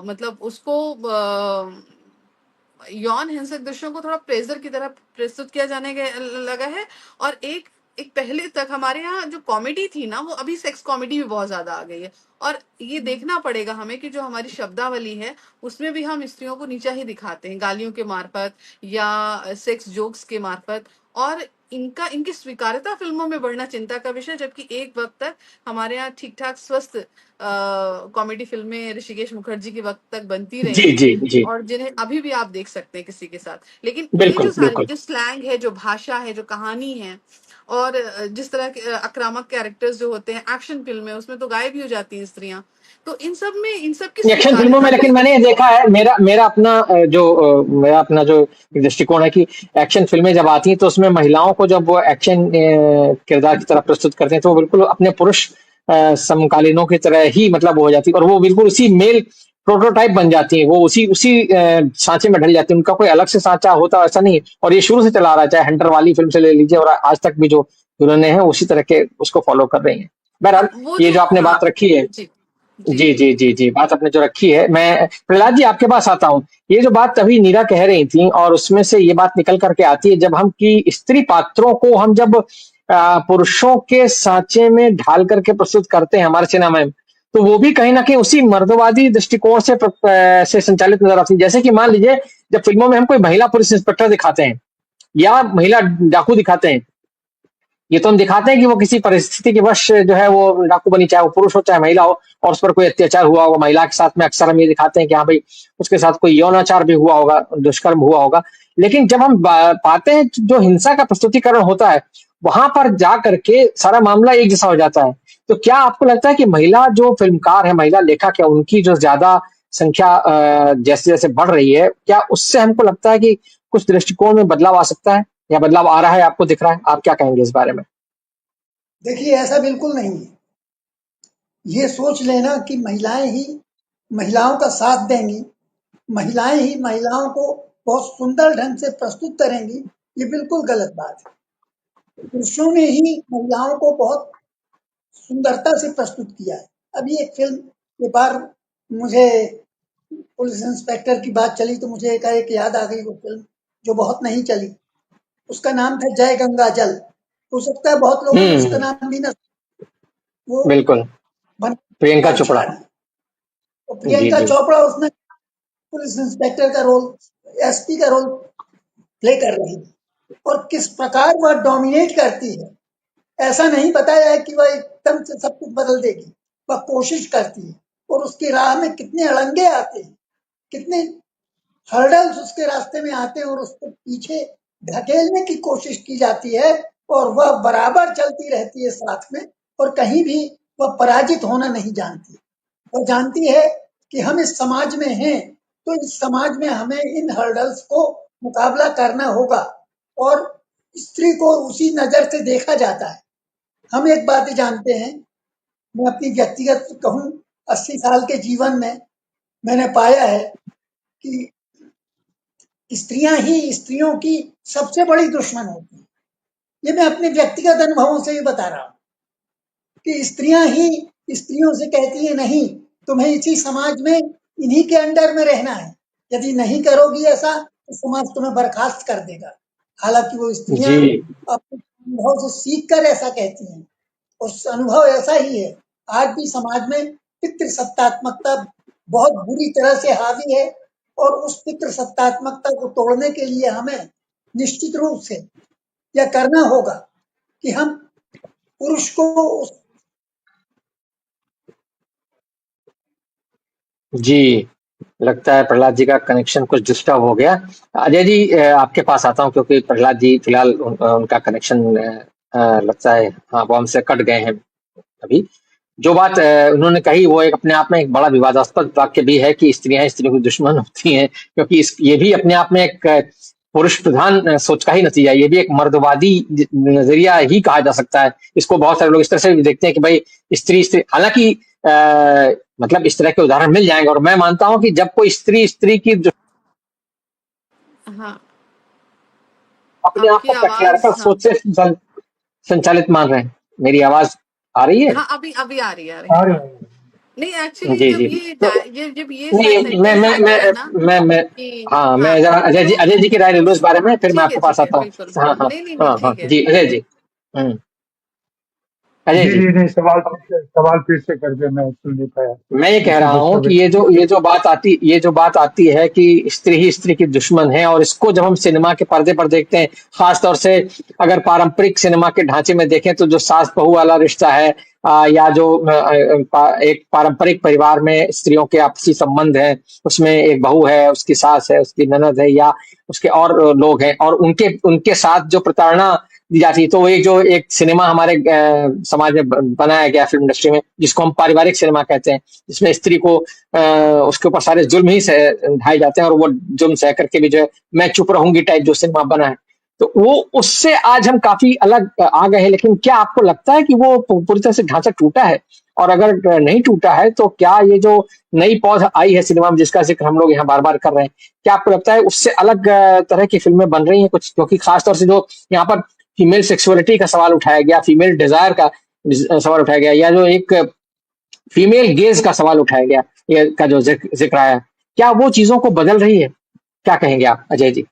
मतलब उसको यौन हिंसक दृश्यों को थोड़ा प्रेजर की तरह प्रस्तुत किया जाने लगा है। और एक पहले तक हमारे यहाँ जो कॉमेडी थी ना, वो अभी सेक्स कॉमेडी भी बहुत ज्यादा आ गई है। और ये देखना पड़ेगा हमें कि जो हमारी शब्दावली है उसमें भी हम स्त्रियों को नीचा ही दिखाते हैं, गालियों के मार्फत या सेक्स जोक्स के मार्फत। और इनकी स्वीकार्यता फिल्मों में बढ़ना चिंता का विषय, जबकि एक वक्त तक हमारे यहाँ ठीक ठाक स्वस्थ कॉमेडी फिल्में ऋषिकेश मुखर्जी के वक्त तक बनती जी, रही हैं, जी, जी। और जिन्हें अभी भी आप देख सकते हैं किसी के साथ। लेकिन ये बिल्कुल, जो सारी बिल्कुल। जो स्लैंग है, जो भाषा है, जो कहानी है, और जिस तरह के आक्रामक कैरेक्टर्स जो होते हैं एक्शन फिल्म में, उसमें तो गायब ही हो जाती हैं स्त्रियां। तो इन सब की एक्शन फिल्मों में स्वीकार्यता लेकिन भी। मैंने ये देखा है, मेरा अपना जो दृष्टिकोण है कि एक्शन फिल्में जब आती हैं तो उसमें महिलाओं को जब वो एक्शन किरदार की तरह प्रस्तुत करते हैं तो वो बिल्कुल अपने पुरुष समकालीनों की तरह ही मतलब हो जाती है, और वो बिल्कुल उसी मेल प्रोटोटाइप बन जाती है, वो उसी उसी सांचे में ढल जाती है, उनका कोई अलग से सांचा होता ऐसा नहीं है। और ये शुरू से चला आ रहा है, चाहे हंटर वाली फिल्म से ले लीजिए, और आज तक भी जो दुल्हनें हैं उसी तरह के उसको फॉलो कर रही हैं। बहरहाल, हाँ, वो ये जो, जो आपने हाँ। बात रखी है, जी, जी। जी, जी, जी, जी, बात आपने जो रखी है, मैं प्रहलाद जी आपके पास आता हूँ। ये जो बात अभी नीरा कह रही थी, और उसमें से ये बात निकल करके आती है, जब हम कि स्त्री पात्रों को हम जब पुरुषों के सांचे में ढाल करके प्रस्तुत करते हैं हमारे सिनेमा में, तो वो भी कहीं न कहीं उसी मर्दवादी दृष्टिकोण से संचालित नज़र आती है। जैसे कि मान लीजिए, जब फ़िल्मों में हम कोई महिला पुलिस इंस्पेक्टर दिखाते हैं या महिला डाकू दिखाते हैं, ये तो हम दिखाते हैं कि वो किसी परिस्थिति के वश जो है वो डाकू बनी, चाहे वो पुरुष हो चाहे महिला हो, और उस पर कोई अत्याचार हुआ होगा। महिला के साथ में अक्सर हम ये दिखाते हैं कि हाँ भाई, उसके साथ कोई यौनाचार भी हुआ होगा, दुष्कर्म हुआ होगा। लेकिन जब हम पाते हैं जो हिंसा का प्रस्तुतिकरण होता है वहां पर जा करके सारा मामला एक जैसा हो जाता है। तो क्या आपको लगता है कि महिला जो फिल्मकार है, महिला लेखक है, उनकी जो ज्यादा संख्या जैसे जैसे बढ़ रही है, क्या उससे हमको लगता है कि कुछ दृष्टिकोण में बदलाव आ सकता है या बदलाव आ रहा है, आपको दिख रहा है? आप क्या कहेंगे इस बारे में? देखिए, ऐसा बिल्कुल नहीं है। ये सोच लेना कि महिलाएं ही महिलाओं का साथ देंगी, महिलाएं ही महिलाओं को बहुत सुंदर ढंग से प्रस्तुत करेंगी, ये बिल्कुल गलत बात है। पुरुषों ने ही महिलाओं को बहुत सुंदरता से प्रस्तुत किया है। अभी एक फिल्म के बार मुझे पुलिस इंस्पेक्टर की बात चली तो मुझे एक याद आ गई वो फिल्म जो बहुत नहीं चली। उसका नाम था जय गंगा जल। हो सकता है बहुत लोगों ने उसका नाम भी ना, वो बिल्कुल। प्रियंका चोपड़ा। तो जी प्रियंका जी। चोपड़ा उसमें पुलिस इंस्पेक्टर का रोल, एसपी का रोल प्ले कर रही थी और किस प्रकार वह डोमिनेट करती है। ऐसा नहीं बताया है कि वह एकदम से सब कुछ बदल देगी, वह कोशिश करती है और उसकी राह में कितने अड़ंगे आते हैं, कितने हर्डल्स उसके रास्ते में आते हैं और उसको पीछे ढकेलने की कोशिश की जाती है और वह बराबर चलती रहती है साथ में और कहीं भी वह पराजित होना नहीं जानती। वह जानती है कि हम इस समाज में हैं तो इस समाज में हमें इन हर्डल्स को मुकाबला करना होगा और स्त्री को उसी नजर से देखा जाता है। हम एक बात जानते हैं, मैं अपनी व्यक्तिगत कहूँ 80 साल के जीवन में मैंने पाया है कि स्त्रियां ही स्त्रियों की सबसे बड़ी दुश्मन होती हैं। ये मैं अपने व्यक्तिगत अनुभवों से भी बता रहा हूँ कि स्त्रियां ही स्त्रियों से कहती है नहीं, तुम्हें इसी समाज में इन्हीं के अंडर में रहना है, यदि नहीं करोगी ऐसा तो समाज तुम्हें बर्खास्त कर देगा। हालांकि वो स्त्रियां जी अपने अनुभव से सीख कर ऐसा कहती हैं और अनुभव ऐसा ही है। आज भी समाज में पितृसत्तात्मकता बहुत बुरी तरह से हावी है और उस पितृसत्तात्मकता को तोड़ने के लिए हमें निश्चित रूप से यह करना होगा कि हम पुरुष को उस जी। लगता है प्रहलाद जी का कनेक्शन कुछ डिस्टर्ब हो गया। अजय जी, आपके पास आता हूँ क्योंकि प्रहलाद जी फिलहाल उनका कनेक्शन लगता है, हाँ, वो हमसे कट गए हैं अभी। जो बात उन्होंने कही वो एक अपने आप में एक बड़ा विवादास्पद वाक्य भी है कि स्त्रियां स्त्रियों की दुश्मन होती हैं, क्योंकि ये भी अपने आप में एक पुरुष प्रधान सोच का ही नतीजा है। ये भी एक मर्दवादी नजरिया ही कहा जा सकता है। इसको बहुत सारे लोग इस तरह से भी देखते हैं कि भाई स्त्री स्त्री, हालांकि मतलब इस तरह के उदाहरण मिल जाएंगे और मैं मानता हूं कि जब कोई स्त्री स्त्री की हाँ, अपने आप आपकी को आवाज़, पैट्रियार्कल हाँ। सोच से संचालित मान रहे हैं। मेरी आवाज आ रही है? हाँ, अभी आ रही है, आ रही है। और हाँ। नहीं, एक्चुअली जी जी। जब ये तो जब ये नहीं, सेंटेंस आता है ना मैं कि हाँ, हाँ, मैं जरा तो अजय जी की राय ले लूं इस बारे में, फिर मैं आपके पास ठीक है, आता हूँ। बिल्कुल। हाँ हाँ। नहीं, नहीं, नहीं, हाँ हाँ ठीक है। जी, अजय जी। हम्म। अजय जी जी, जी नहीं, सवाल फिर से कर दे, मैं सुन नहीं पाया। मैं ये कह ऐसे रहा हूँ कि डिस्टर्बेंस। ये जो बात आती है कि स्त्री ही स्त्री की दुश्मन है, और इसको जब हम सिनेमा के पर्दे पर देखते हैं, खास तौर से अगर पारंपरिक सिनेमा के ढांचे में देखें तो जो सास बहू वाला रिश्ता है, या जो एक पारंपरिक परिवार में स्त्रियों के आपसी संबंध है, उसमें एक बहू है, उसकी सास है, उसकी ननद है, या उसके और लोग हैं, और उनके उनके साथ जो प्रताड़ना दी जाती है, तो वो एक सिनेमा हमारे समाज में बनाया गया, फिल्म इंडस्ट्री में, जिसको हम पारिवारिक सिनेमा कहते हैं, जिसमें स्त्री को उसके ऊपर सारे जुल्म ही ढाए जाते हैं, और वो जुल्म सह करके भी जो है मैं चुप रहूंगी टाइप जो सिनेमा बना है, तो वो उससे आज हम काफी अलग आ गए हैं। लेकिन क्या आपको लगता है कि वो पूरी तरह से ढांचा टूटा है? और अगर नहीं टूटा है तो क्या ये जो नई पौध आई है सिनेमा में, जिसका जिक्र हम लोग यहाँ बार बार कर रहे हैं, क्या आपको लगता है उससे अलग तरह की फिल्में बन रही हैं कुछ? क्योंकि खासतौर से जो यहाँ पर फीमेल सेक्सुअलिटी का सवाल उठाया गया, फीमेल डिजायर का सवाल उठाया गया, या जो एक फीमेल गेज का सवाल उठाया गया, ये का जो जिक्र आया, क्या वो चीजों को बदल रही है? क्या कहेंगे आप अजय जी?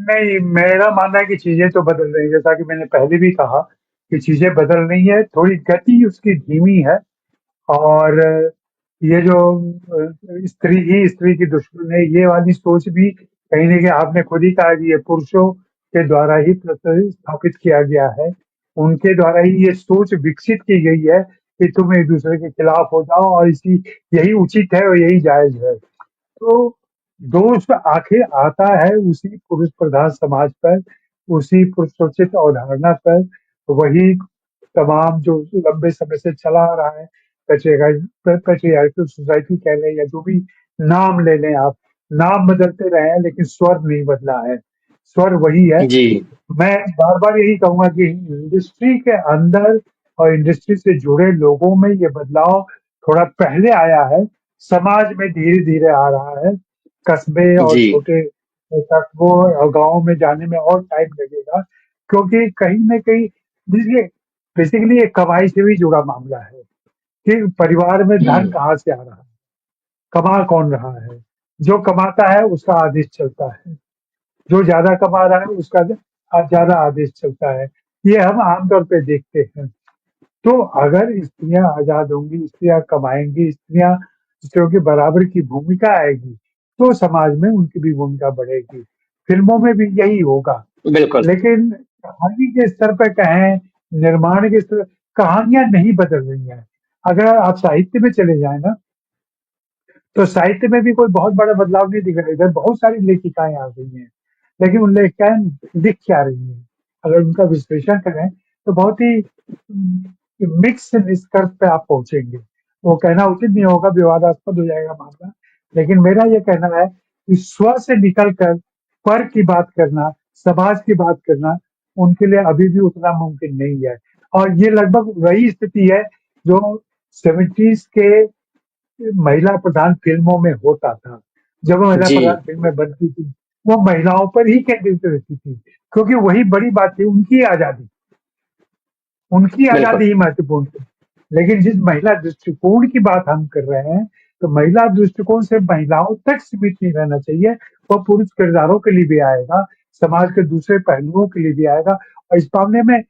नहीं, मेरा मानना है कि चीजें तो बदल रही है, जैसा कि मैंने पहले भी कहा कि चीजें बदल रही है, थोड़ी गति उसकी धीमी है। और ये जो स्त्री ही स्त्री की दुश्मन है, ये वाली सोच भी कहीं ना कहीं आपने खुद ही कहा कि ये पुरुषों के द्वारा ही स्थापित किया गया है। उनके द्वारा ही ये सोच विकसित की गई है कि तुम एक दूसरे के खिलाफ हो जाओ, और इसी यही उचित है और यही जायज है। तो दोष आखिर आता है उसी पुरुष प्रधान समाज पर, उसी पुरुषोचित अवधारणा पर, वही तमाम जो लंबे समय से चला आ रहा है, पेट्रियार्कल सोसाइटी कह लें या जो भी नाम ले लें आप, नाम बदलते रहे हैं लेकिन स्वर नहीं बदला है, स्वर वही है। जी मैं बार बार यही कहूंगा कि इंडस्ट्री के अंदर और इंडस्ट्री से जुड़े लोगों में ये बदलाव थोड़ा पहले आया है, समाज में धीरे धीरे आ रहा है, कस्बे और जी छोटे कस्बों और गांवों में जाने में और टाइम लगेगा, क्योंकि कहीं न कहीं देखिए बेसिकली ये कमाई से भी जुड़ा मामला है कि परिवार में धन कहाँ से आ रहा है, कमा कौन रहा है, जो कमाता है उसका आदेश चलता है, जो ज्यादा कमा रहा है उसका ज्यादा आदेश चलता है, ये हम आमतौर पे देखते हैं। तो अगर स्त्रियां आजाद होंगी, स्त्रियां कमाएंगी, स्त्रियों की बराबर की भूमिका आएगी, तो समाज में उनकी भी भूमिका बढ़ेगी। फिल्मों में भी यही होगा, बिल्कुल लेकिन कहानी के स्तर पर कहें, निर्माण के स्तर, कहानियां नहीं बदल रही हैं। अगर आप साहित्य में चले जाएं ना, तो साहित्य में भी कोई बहुत बड़ा बदलाव नहीं दिख रहा है। इधर बहुत सारी लेखिकाएं आ गई हैं, लेकिन उन लेखिकाएं लिख क्या रही हैं, अगर उनका विश्लेषण करें तो बहुत ही मिक्स निष्कर्ष पे आप पहुंचेंगे। वो कहना उचित नहीं होगा, विवादास्पद हो जाएगा मामला, लेकिन मेरा ये कहना है कि स्व से निकलकर पर की बात करना, समाज की बात करना, उनके लिए अभी भी उतना मुमकिन नहीं है। और ये लगभग वही स्थिति है जो 70s के महिला प्रधान फिल्मों में होता था। जब महिला जी प्रधान फिल्में बनती थी, वो महिलाओं पर ही केंद्रित रहती थी, क्योंकि वही बड़ी बात थी, उनकी बिल्कुल आजादी ही महत्वपूर्ण थी। लेकिन जिस महिला दृष्टिकोण की बात हम कर रहे हैं, तो महिला दृष्टिकोण से महिलाओं तक सीमित नहीं रहना चाहिए, वह पुरुष किरदारों के लिए भी आएगा, समाज के दूसरे पहलुओं के लिए भी आएगा। और इस मामले में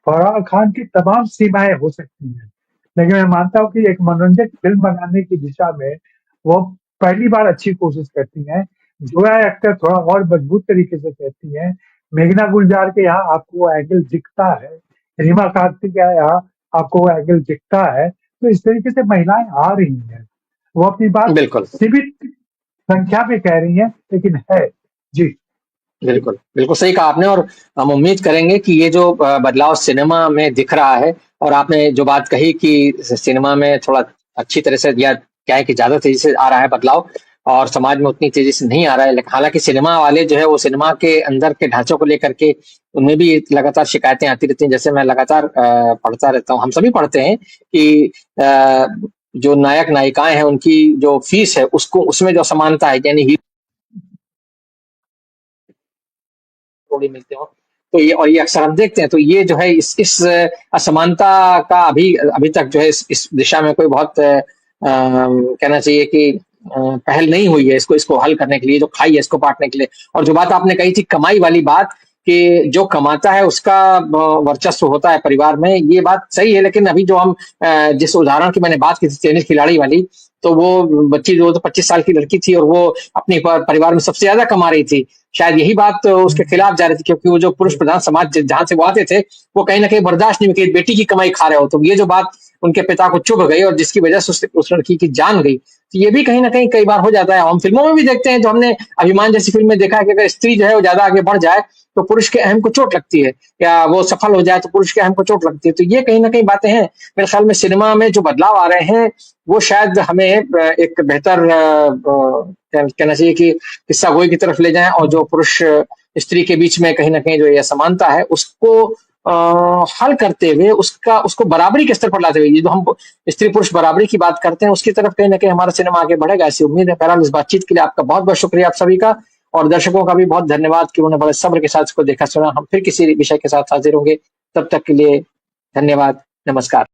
फराह खान की तमाम सीमाएं हो सकती हैं, लेकिन मैं मानता हूँ कि एक मनोरंजक फिल्म बनाने की दिशा में वो पहली बार अच्छी कोशिश करती हैं। जोया अख्तर थोड़ा और मजबूत तरीके से कहती हैं, मेघना गुलजार के यहाँ आपको वो एंगल दिखता है, रीमा कार्तिक के यहाँ आपको वो एंगल दिखता है। तो इस तरीके से महिलाएं आ रही हैं, वो अपनी बात बिल्कुल सीमित संख्या में कह रही हैं, लेकिन है। जी बिल्कुल बिल्कुल सही कहा आपने। और हम उम्मीद करेंगे कि ये जो बदलाव सिनेमा में दिख रहा है, और आपने जो बात कही कि सिनेमा में थोड़ा अच्छी तरह से, या क्या है कि ज्यादा तेजी से आ रहा है बदलाव, और समाज में उतनी तेजी से नहीं आ रहा है। लेकिन हालांकि सिनेमा वाले जो है वो सिनेमा के अंदर के ढांचों को लेकर के उनमें भी लगातार शिकायतें आती रहती हैं। जैसे मैं लगातार पढ़ता रहता हूँ, हम सभी पढ़ते हैं कि जो नायक नायिकाएं हैं उनकी जो फीस है उसको, उसमें जो असमानता है, यानी थोड़ी मिलते हो, तो ये, और ये अक्सर हम देखते हैं, तो ये जो है इस असमानता का अभी अभी तक जो है इस दिशा में कोई बहुत कहना चाहिए कि पहल नहीं हुई है इसको इसको हल करने के लिए, जो खाई है इसको बांटने के लिए। और जो बात आपने कही थी कमाई वाली बात, कि जो कमाता है उसका वर्चस्व होता है परिवार में, ये बात सही है। लेकिन अभी जो हम जिस उदाहरण की मैंने बात की थी टेनिस खिलाड़ी वाली, तो वो बच्ची जो 25 साल की लड़की थी और वो अपने परिवार में सबसे ज्यादा कमा रही थी। शायद यही बात उसके खिलाफ जा रही थी, क्योंकि वो जो पुरुष प्रधान समाज जहां से वो आते थे, वो कहीं ना कहीं बर्दाश्त नहीं हुई, बेटी की कमाई खा रहे हो। तो ये जो बात उनके पिता को चुभ गई और जिसकी वजह से उस लड़की की जान गई, तो ये भी कहीं ना कहीं कई बार हो जाता है। हम फिल्मों में भी देखते हैं, जो हमने अभिमान जैसी फिल्म में देखा है कि अगर स्त्री जो है वो ज्यादा आगे बढ़ जाए तो पुरुष के अहम को चोट लगती है, या वो सफल हो जाए तो पुरुष के अहम को चोट लगती है। तो ये कहीं ना कहीं बातें हैं। मेरे ख्याल में सिनेमा में जो बदलाव आ रहे हैं वो शायद हमें एक बेहतर कहना चाहिए कि किस्सा गोई की तरफ ले जाएं, और जो पुरुष स्त्री के बीच में कहीं ना कहीं जो ये असमानता है उसको हल करते हुए, उसको बराबरी के स्तर पर लाते हुए, ये जो हम स्त्री पुरुष बराबरी की बात करते हैं उसकी तरफ कहीं ना कहीं हमारा सिनेमा आगे बढ़ेगा, ऐसी उम्मीद है। बहरहाल इस बातचीत के लिए आपका बहुत बहुत शुक्रिया आप सभी का, और दर्शकों का भी बहुत धन्यवाद कि उन्होंने बड़े सब्र के साथ इसको देखा सुना। हम फिर किसी विषय के साथ हाजिर होंगे, तब तक के लिए धन्यवाद, नमस्कार।